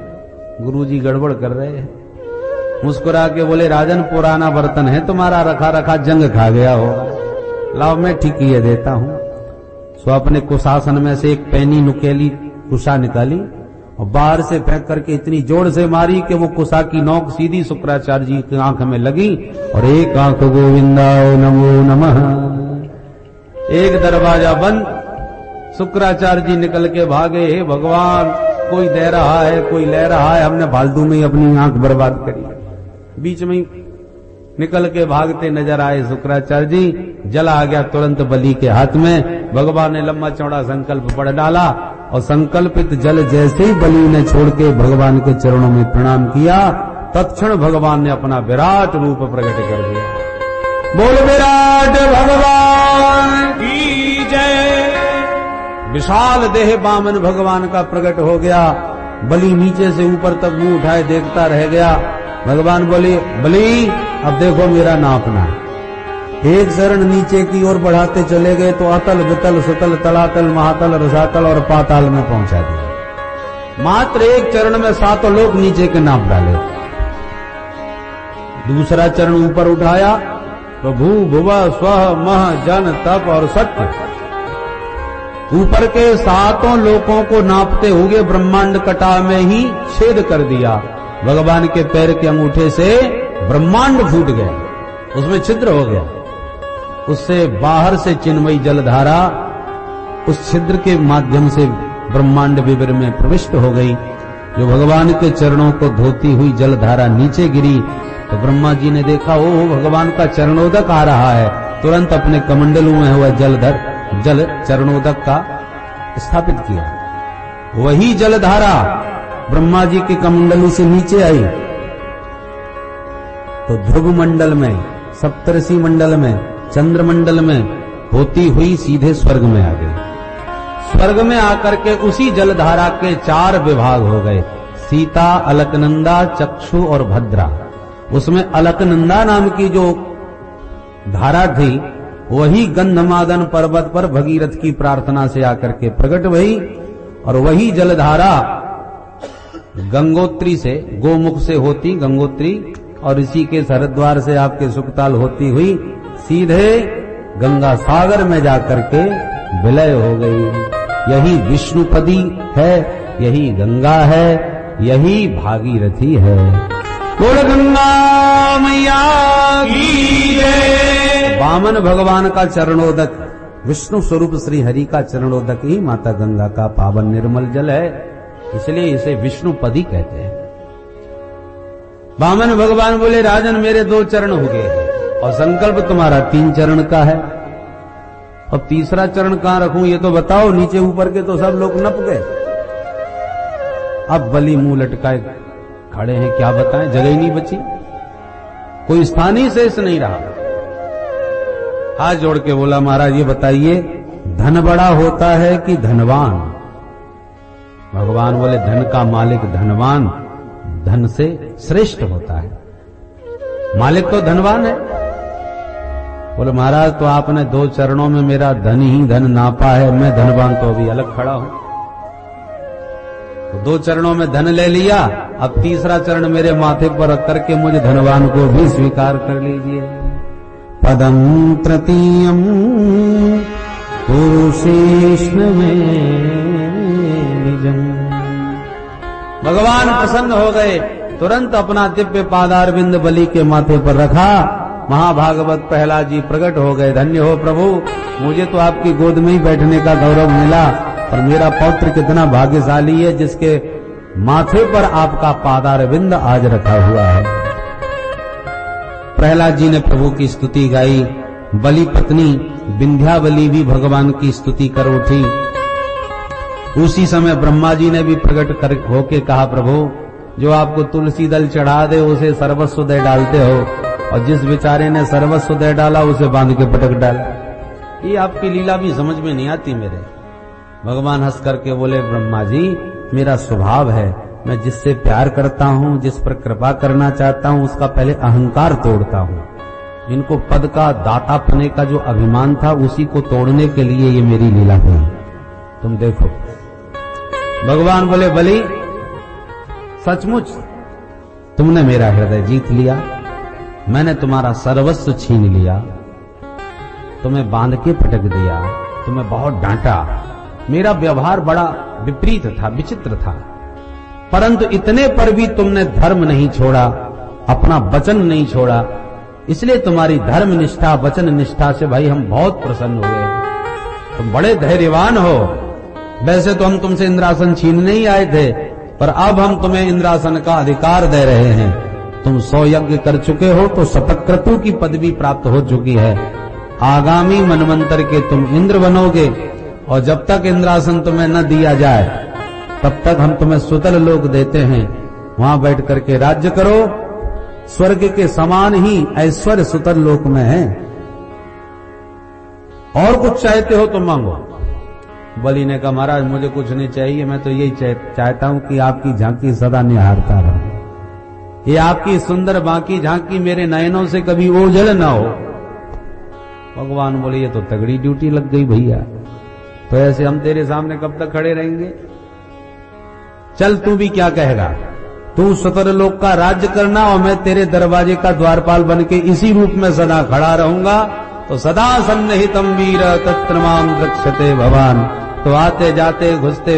गुरुजी गड़बड़ कर रहे हैं। मुस्कुरा के बोले, राजन पुराना बर्तन है तुम्हारा, रखा रखा जंग खा गया होगा, लाओ मैं ठीक किए देता हूं। सो अपने कुशासन में से एक पैनी नुकेली कुशा निकाली और बाहर से फेंक करके इतनी जोर से मारी कि वो कुशा की नोक सीधी शुक्राचार्य जी की आंख में लगी और एक आंख गोविंदाय नमो नमः। एक दरवाजा बंद, शुक्राचार्य जी निकल के भागे, हे भगवान कोई दे रहा है कोई ले रहा है, हमने फालतू में ही अपनी आंख बर्बाद करी। बीच में निकल के भागते नजर आए शुक्राचार्य जी, जल आ गया तुरंत बलि के हाथ में। भगवान ने लंबा चौड़ा संकल्प पढ़ डाला और संकल्पित जल जैसे ही बलि ने छोड़ के भगवान के चरणों में प्रणाम किया, तत्क्षण भगवान ने अपना विराट रूप प्रकट कर दिया। बोल विराट भगवान की जय। विशाल देह वामन भगवान का प्रकट हो गया। बलि नीचे से ऊपर तक मुंह उठाए देखता रह गया। भगवान बोले, बलि अब देखो मेरा नापना। एक शरण नीचे की ओर बढ़ाते चले गए तो अतल वितल सुतल तलातल महातल रसातल और पाताल में पहुंचा दिया। मात्र एक चरण में 7 लोग नीचे के नाप डाले। दूसरा चरण ऊपर उठाया तो भू भुव स्व मह जन तप और सत्य, ऊपर के 7 लोकों को नापते हुए ब्रह्मांड कटा में ही छेद कर दिया। भगवान के पैर के अंगूठे से ब्रह्मांड फूट गया, उसमें छिद्र हो गया। उससे बाहर से चिन्मयी जलधारा उस छिद्र के माध्यम से ब्रह्मांड विवर में प्रविष्ट हो गई। जो भगवान के चरणों को धोती हुई जलधारा नीचे गिरी तो ब्रह्मा जी ने देखा, ओ भगवान का चरणोदक आ रहा है। तुरंत अपने कमंडलों में हुआ जल चरणोदक का स्थापित किया। वही जलधारा ब्रह्मा जी के कमंडलों से नीचे आई तो ध्रुव मंडल में, सप्तर्षि मंडल में, चंद्रमंडल में होती हुई सीधे स्वर्ग में आ गई। स्वर्ग में आकर के उसी जलधारा के 4 विभाग हो गए, सीता, अलकनंदा, चक्षु और भद्रा। उसमें अलकनंदा नाम की जो धारा थी वही गंधमादन पर्वत पर भगीरथ की प्रार्थना से आकर के प्रकट हुई, और वही जलधारा गंगोत्री से, गोमुख से होती गंगोत्री और इसी के सरद्वार से आपके सुखताल होती हुई सीधे गंगा सागर में जाकर के विलय हो गई। यही विष्णुपदी है, यही गंगा है, यही भागीरथी है। बोल गंगा मैया की जय। वामन भगवान का चरणोदक, विष्णु स्वरूप श्री हरि का चरणोदक ही माता गंगा का पावन निर्मल जल है, इसलिए इसे विष्णुपदी कहते हैं। वामन भगवान बोले, राजन मेरे 2 चरण हो गए और संकल्प तुम्हारा 3 चरण का है, अब तीसरा चरण कहां रखूं ये तो बताओ, नीचे ऊपर के तो सब लोग नप गए। अब बलि मुंह लटकाए खड़े हैं, क्या बताएं, जगह ही नहीं बची, कोई स्थान ही शेष नहीं रहा। हाथ जोड़ के बोला, महाराज ये बताइए धन बड़ा होता है कि धनवान? भगवान बोले, धन का मालिक धनवान धन से श्रेष्ठ होता है, मालिक तो धनवान है। बोले महाराज तो आपने 2 चरणों में मेरा धन ही धन नापा है, मैं धनवान तो अभी अलग खड़ा हूं। तो 2 चरणों में धन ले लिया, अब तीसरा चरण मेरे माथे पर रख करके मुझे धनवान को भी स्वीकार कर लीजिए। पदम तृतीयम पुरुषेष्ण में निजम। भगवान प्रसन्न हो गए, तुरंत अपना दिव्य पादारविंद बलि के माथे पर रखा। महाभागवत प्रहलाद जी प्रकट हो गए, धन्य हो प्रभु, मुझे तो आपकी गोद में ही बैठने का गौरव मिला, और मेरा पौत्र कितना भाग्यशाली है जिसके माथे पर आपका पादारविंद आज रखा हुआ है। प्रहलाद जी ने प्रभु की स्तुति गाई, बलि पत्नी विंध्यावली भी भगवान की स्तुति कर उठी। उसी समय ब्रह्मा जी ने भी प्रकट कर होके कहा, प्रभु जो आपको तुलसी दल चढ़ा दे उसे सर्वस्व दे डालते हो, और जिस बेचारे ने सर्वस्व दे डाला उसे बांध के पटक डाला। ये आपकी लीला भी समझ में नहीं आती मेरे। भगवान हंस करके बोले, ब्रह्मा जी मेरा स्वभाव है, मैं जिससे प्यार करता हूं, जिस पर कृपा करना चाहता हूं, उसका पहले अहंकार तोड़ता हूं। इनको पद का दाता पने का जो अभिमान था उसी को तोड़ने के लिए ये मेरी लीला हुई। तुम देखो। भगवान बोले, बलि सचमुच तुमने मेरा हृदय जीत लिया, मैंने तुम्हारा सर्वस्व छीन लिया, तुम्हें बांध के पटक दिया, तुम्हें बहुत डांटा, मेरा व्यवहार बड़ा विपरीत था, विचित्र था, परंतु इतने पर भी तुमने धर्म नहीं छोड़ा, अपना वचन नहीं छोड़ा, इसलिए तुम्हारी धर्म निष्ठा वचन निष्ठा से भाई हम बहुत प्रसन्न हुए। तुम बड़े धैर्यवान हो। वैसे तो हम तुमसे इंद्रासन छीनने ही आए थे, पर अब हम तुम्हें इंद्रासन का अधिकार दे रहे हैं। तुम 100 यज्ञ कर चुके हो तो शपथक्रतु की पदवी प्राप्त हो चुकी है। आगामी मनवंतर के तुम इंद्र बनोगे, और जब तक इंद्रासन तुम्हें न दिया जाए तब तक हम तुम्हें सुतल लोक देते हैं, वहां बैठ करके राज्य करो। स्वर्ग के समान ही ऐश्वर्य सुतल लोक में है। और कुछ चाहते हो तो मांगो। बलि ने कहा, महाराज मुझे कुछ नहीं चाहिए, मैं तो यही चाहता हूं कि आपकी झांकी सदा निहारता रहे, ये आपकी सुंदर बाकी झांकी मेरे नयनों से कभी ओझल ना हो। भगवान बोले, ये तो तगड़ी ड्यूटी लग गई भैया, तो ऐसे हम तेरे सामने कब तक खड़े रहेंगे? चल तू भी क्या कहेगा, तू सुतर लोक का राज्य करना और मैं तेरे दरवाजे का द्वारपाल बन के इसी रूप में सदा खड़ा रहूंगा। तो सदा सन्निहितम वीर तत्र मां रक्षते भगवान, तो आते जाते घुसते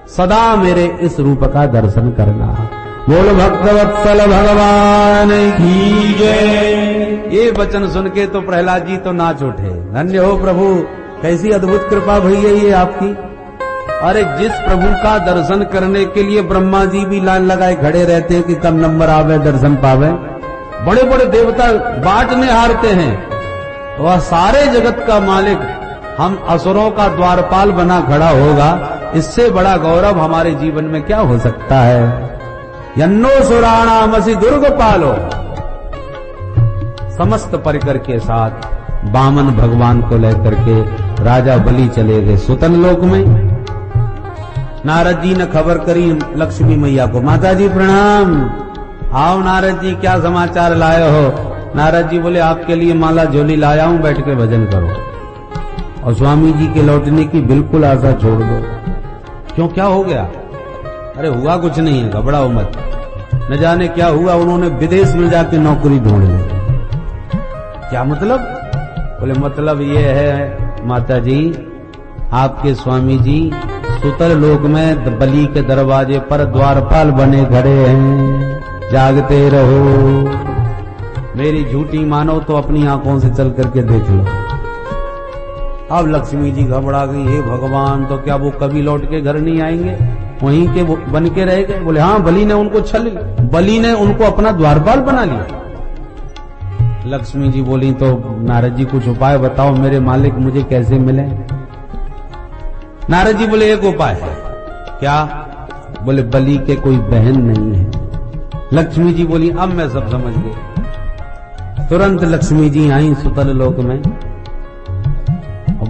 सदा मेरे इस रूप का दर्शन करना। बोल भक्तवत्सल भगवान की जय। ये वचन सुन के तो प्रहलाद जी तो नाच उठे, धन्य हो प्रभु, कैसी अद्भुत कृपा भैया ये आपकी। अरे जिस प्रभु का दर्शन करने के लिए ब्रह्मा जी भी लाइन लगाए खड़े रहते हैं कि कब नंबर आवे दर्शन पावे, बड़े बड़े देवता बांटने हारते हैं, वह सारे जगत का मालिक हम असुरों का द्वारपाल बना खड़ा होगा, इससे बड़ा गौरव हमारे जीवन में क्या हो सकता है। यन्नो सुराणामसि दुर्ग पालो। समस्त परिकर के साथ वामन भगवान को लेकर के राजा बलि चले गए सुतन लोक में। नारद जी ने खबर करी लक्ष्मी मैया को, माता जी प्रणाम। आओ नारद जी, क्या समाचार लाए हो? नारद जी बोले, आपके लिए माला झोली लाया हूं, बैठ के भजन करो। और स्वामी जी के लौटने की बिल्कुल आशा छोड़ दो। क्यों, क्या हो गया? अरे हुआ कुछ नहीं है, घबराओ मत। न जाने क्या हुआ, उन्होंने विदेश में जाके नौकरी ढूंढ ली। क्या मतलब? बोले मतलब ये है माता जी, आपके स्वामी जी सुतल लोक में बलि के दरवाजे पर द्वारपाल बने खड़े हैं, जागते रहो। मेरी झूठी मानो तो अपनी आंखों से चल करके देख लो। अब लक्ष्मी जी घबरा गई, हे भगवान, तो क्या वो कभी लौट के घर नहीं आएंगे, वहीं के वो बन के रह गए? बोले हाँ, बलि ने उनको बलि ने उनको अपना द्वारपाल बना लिया। लक्ष्मी जी बोली तो नारद जी कुछ उपाय बताओ, मेरे मालिक मुझे कैसे मिले? नारद जी बोले एक उपाय है। क्या? बोले बलि के कोई बहन नहीं है। लक्ष्मी जी बोली अब मैं सब समझ गई। तुरंत लक्ष्मी जी आई सुतल लोक में,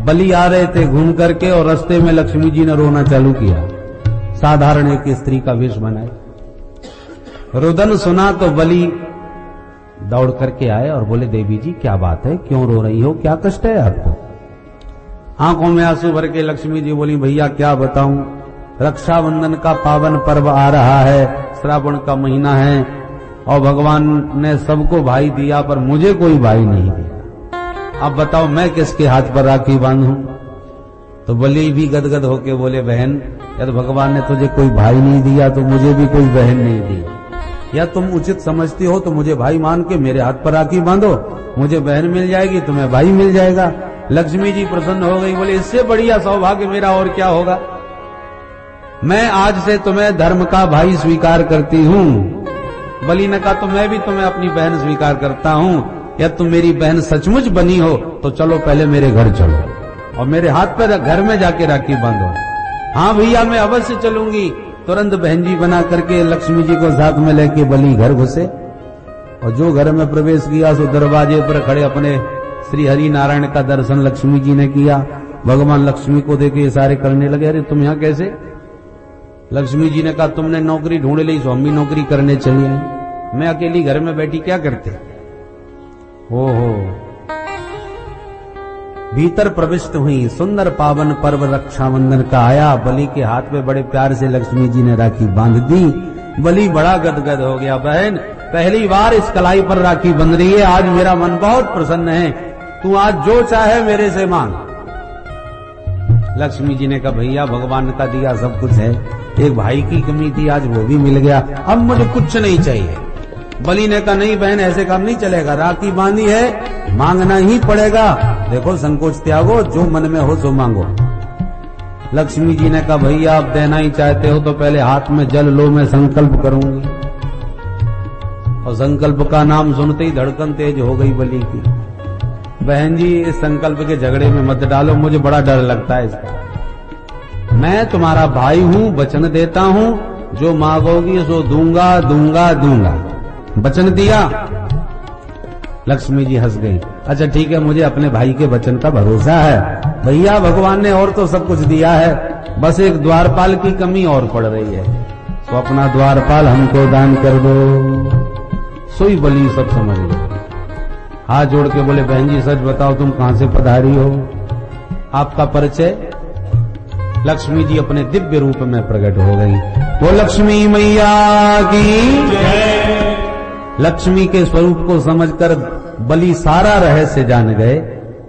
बलि आ रहे थे घूम करके, और रास्ते में लक्ष्मी जी ने रोना चालू किया। साधारण एक स्त्री का वेश बनाए, रुदन सुना तो बलि दौड़ करके आए और बोले देवी जी क्या बात है, क्यों रो रही हो, क्या कष्ट है आपको? आंखों में आंसू भर के लक्ष्मी जी बोली भैया क्या बताऊं, रक्षाबंधन का पावन पर्व आ रहा है, श्रावण का महीना है, और भगवान ने सबको भाई दिया पर मुझे कोई भाई नहीं दिया। अब बताओ मैं किसके हाथ पर राखी बांधूं? तो बलि भी गदगद होके बोले बहन, यदि भगवान ने तुझे कोई भाई नहीं दिया तो मुझे भी कोई बहन नहीं दी, या तुम उचित समझती हो तो मुझे भाई मान के मेरे हाथ पर राखी बांधो, मुझे बहन मिल जाएगी, तुम्हें भाई मिल जाएगा। लक्ष्मी जी प्रसन्न हो गई, बोले इससे बढ़िया सौभाग्य मेरा और क्या होगा। मैं आज से तुम्हें धर्म का भाई स्वीकार करती हूँ। बलि ने कहा तो मैं भी तुम्हें अपनी बहन स्वीकार करता हूँ, या तुम मेरी बहन सचमुच बनी हो तो चलो पहले मेरे घर चलो और मेरे हाथ पर घर में जाके राखी बांधो। हाँ भैया मैं अवश्य चलूंगी। तुरंत बहन जी बना करके लक्ष्मी जी को साथ में लेके बलि घर घुसे, और जो घर में प्रवेश किया सो दरवाजे पर खड़े अपने श्री हरि नारायण का दर्शन लक्ष्मी जी ने किया। भगवान लक्ष्मी को देखे इशारे करने लगे, अरे तुम यहाँ कैसे? लक्ष्मी जी ने कहा तुमने नौकरी ढूंढ ली, सो हम भी नौकरी करने चली आई, मैं अकेली घर में बैठी क्या करते? ओहो। भीतर प्रविष्ट हुई, सुंदर पावन पर्व रक्षाबंधन का आया। बलि के हाथ में बड़े प्यार से लक्ष्मी जी ने राखी बांध दी। बलि बड़ा गदगद हो गया, बहन पहली बार इस कलाई पर राखी बंध रही है, आज मेरा मन बहुत प्रसन्न है, तू आज जो चाहे मेरे से मांग। लक्ष्मी जी ने कहा भैया भगवान का दिया सब कुछ है, एक भाई की कमी थी आज वो भी मिल गया, अब मुझे कुछ नहीं चाहिए। बलि ने कहा नहीं बहन ऐसे काम नहीं चलेगा, राखी बांधी है मांगना ही पड़ेगा, देखो संकोच त्यागो, जो मन में हो सो मांगो। लक्ष्मी जी ने कहा भैया आप देना ही चाहते हो तो पहले हाथ में जल लो, मैं संकल्प करूंगी। और संकल्प का नाम सुनते ही धड़कन तेज हो गई बलि की। बहन जी इस संकल्प के झगड़े में मत डालो, मुझे बड़ा डर लगता है इसका। मैं तुम्हारा भाई हूं, वचन देता हूं, जो मांगोगी सो दूंगा दूंगा दूंगा। वचन दिया। लक्ष्मी जी हंस गई, अच्छा ठीक है मुझे अपने भाई के वचन का भरोसा है। भैया भगवान ने और तो सब कुछ दिया है, बस एक द्वारपाल की कमी और पड़ रही है, तो अपना द्वारपाल हमको दान कर दो। सोई बलि सब समझ गए, हाथ जोड़ के बोले बहन जी सच बताओ तुम कहां से पधारी हो, आपका परिचय? लक्ष्मी जी अपने दिव्य रूप में प्रकट हो गई। वो लक्ष्मी मैया की लक्ष्मी के स्वरूप को समझकर बलि सारा रहस्य जान गए।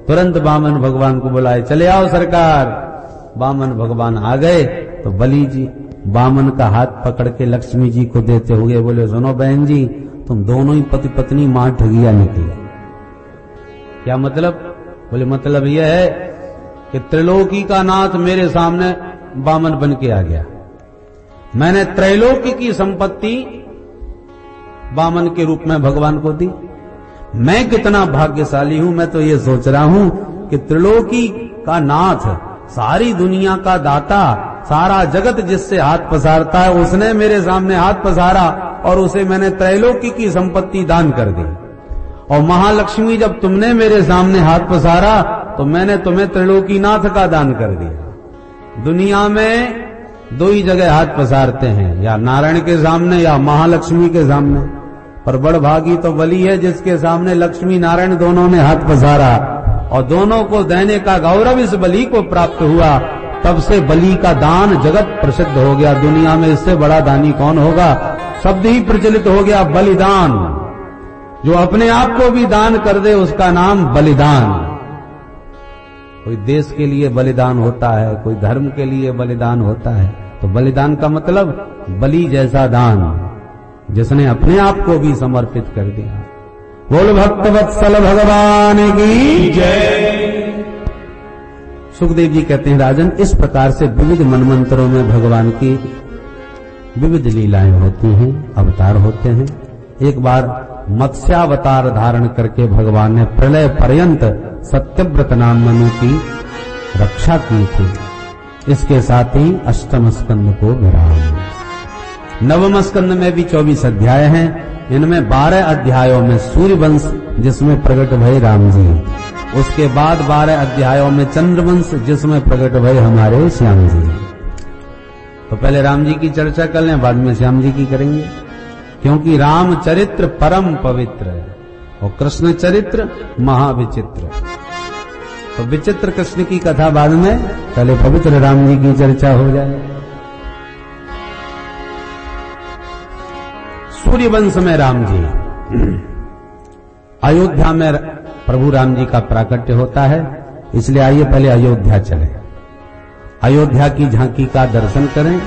तुरंत वामन भगवान को बुलाए, चले आओ सरकार। वामन भगवान आ गए तो बलि जी वामन का हाथ पकड़ के लक्ष्मी जी को देते हुए बोले सुनो बहन जी तुम दोनों ही पति पत्नी मां ठगिया निकले। क्या मतलब? बोले मतलब यह है कि त्रिलोकी का नाथ मेरे सामने वामन बन के आ गया, मैंने त्रैलोकी की संपत्ति वामन के रूप में भगवान को दी। मैं कितना भाग्यशाली हूं, मैं तो ये सोच रहा हूं कि त्रिलोकी का नाथ, सारी दुनिया का दाता, सारा जगत जिससे हाथ पसारता है उसने मेरे सामने हाथ पसारा और उसे मैंने त्रैलोकी की संपत्ति दान कर दी। और महालक्ष्मी जब तुमने मेरे सामने हाथ पसारा तो मैंने तुम्हें त्रिलोकी नाथ का दान कर दिया। दुनिया में दो ही जगह हाथ पसारते हैं, या नारायण के सामने या महालक्ष्मी के सामने, पर बड़ भागी तो बलि है जिसके सामने लक्ष्मी नारायण दोनों ने हाथ पसारा और दोनों को देने का गौरव इस बलि को प्राप्त हुआ। तब से बलि का दान जगत प्रसिद्ध हो गया, दुनिया में इससे बड़ा दानी कौन होगा, शब्द ही प्रचलित हो गया बलिदान। जो अपने आप को भी दान कर दे उसका नाम बलिदान। कोई देश के लिए बलिदान होता है, कोई धर्म के लिए बलिदान होता है। तो बलिदान का मतलब बलि जैसा दान, जिसने अपने आप को भी समर्पित कर दिया। बोल भक्त वत्सल भगवान की जय। सुखदेव जी कहते हैं, राजन, इस प्रकार से विविध मनमंत्रों में भगवान की विविध लीलाएं होती हैं, अवतार होते हैं। एक बार मत्स्यावतार धारण करके भगवान ने प्रलय पर्यंत सत्यव्रत नाम मनु की रक्षा की थी। इसके साथ ही अष्टम स्कंद को विराम। नवम स्कंद में भी 24 अध्याय हैं। इनमें 12 अध्यायों में सूर्यवंश, जिसमें प्रकट भय राम जी। उसके बाद 12 अध्यायों में चंद्रवंश, जिसमें प्रकट भय हमारे श्याम जी। तो पहले राम जी की चर्चा कर लें, बाद में श्याम जी की करेंगे, क्योंकि राम चरित्र परम पवित्र है और कृष्ण चरित्र महाविचित्र। तो विचित्र कृष्ण की कथा बाद में, पहले पवित्र राम जी की चर्चा हो जाए। सूर्यवंश में राम जी, अयोध्या में प्रभु राम जी का प्राकट्य होता है। इसलिए आइए पहले अयोध्या चले, अयोध्या की झांकी का दर्शन करें।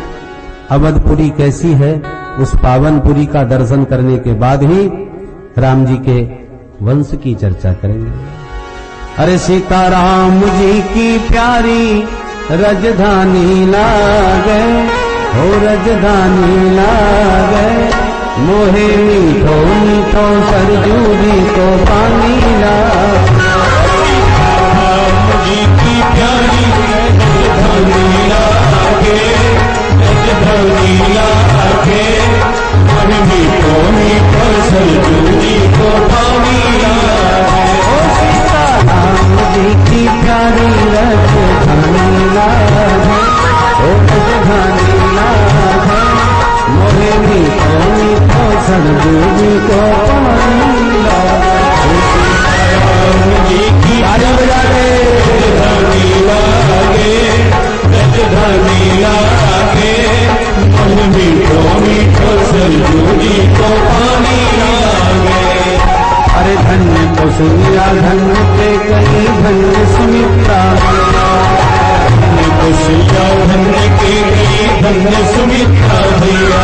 अवधपुरी कैसी है, उस पावनपुरी का दर्शन करने के बाद ही राम जी के वंश की चर्चा करेंगे। अरे सीताराम जी की प्यारी राजधानी लागे, हो राजधानी लागे, मोहे मीठो मीठो सरजू जी को पानी लागे। राम जी की प्यारी राजधानी लागे, राजधानी लागे, मोहे मीठो मीठो सरजू जी को पानी लागे। राम जी की प्यारी राजधानी लागे, ओ राजधानी लागे, मोहे मीठो मीठो सरजू जी को पानी लागे। राम जी की राजधानी लागे, राजधानी लागे, मोहे मीठो मीठो सरजू जी को पानी लागे। अरे धन्य कौशल्या धन्य पे कई धन्य सुमित्रा, धन्य कौशल्या धन्य के कई धन्य सुमित्रा भैया।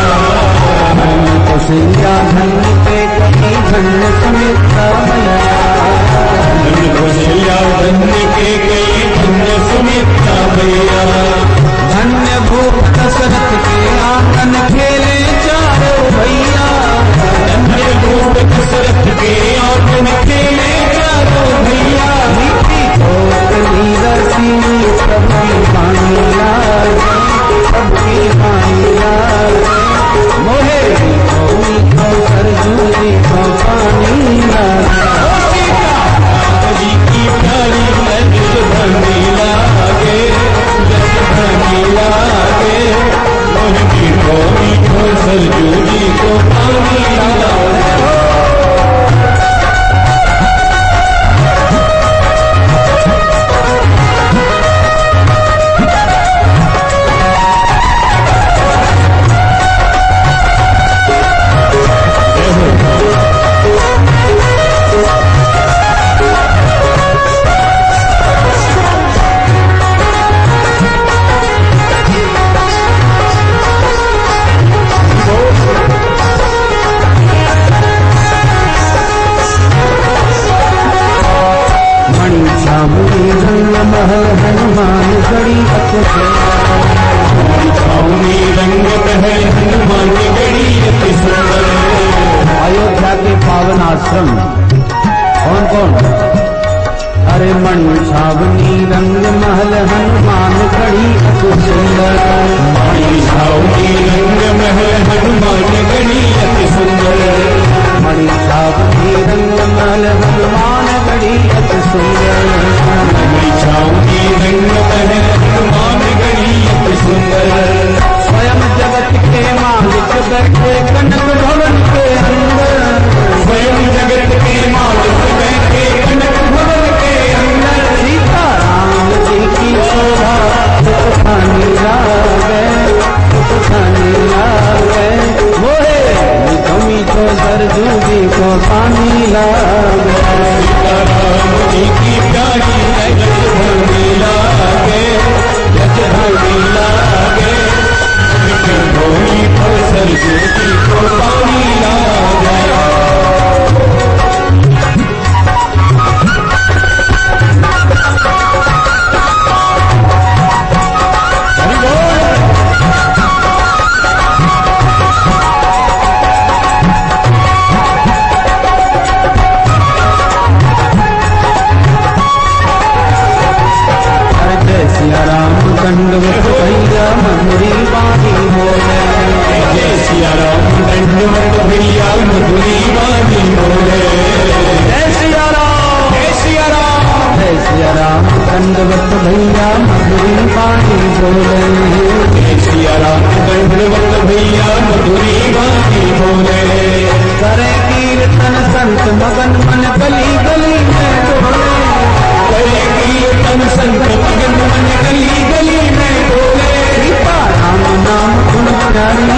धन्य कौशल्या धन्य पे कई धन्य सुमित्रा भैया। धन्य कौशल्या धन्य के कई धन्य सुमित्रा भैया। धन्य भूप दशरथ के आंगन खेले चारों भैया। धन्य भूप दशरथ के आंगन खेले चारों भैया। सबकी पानी लागे, सबकी पानी लागे, मोहे मीठो सरजू जी को पानी लागे। राम जी की प्यारी राजधानी लागे, राजधानी नारी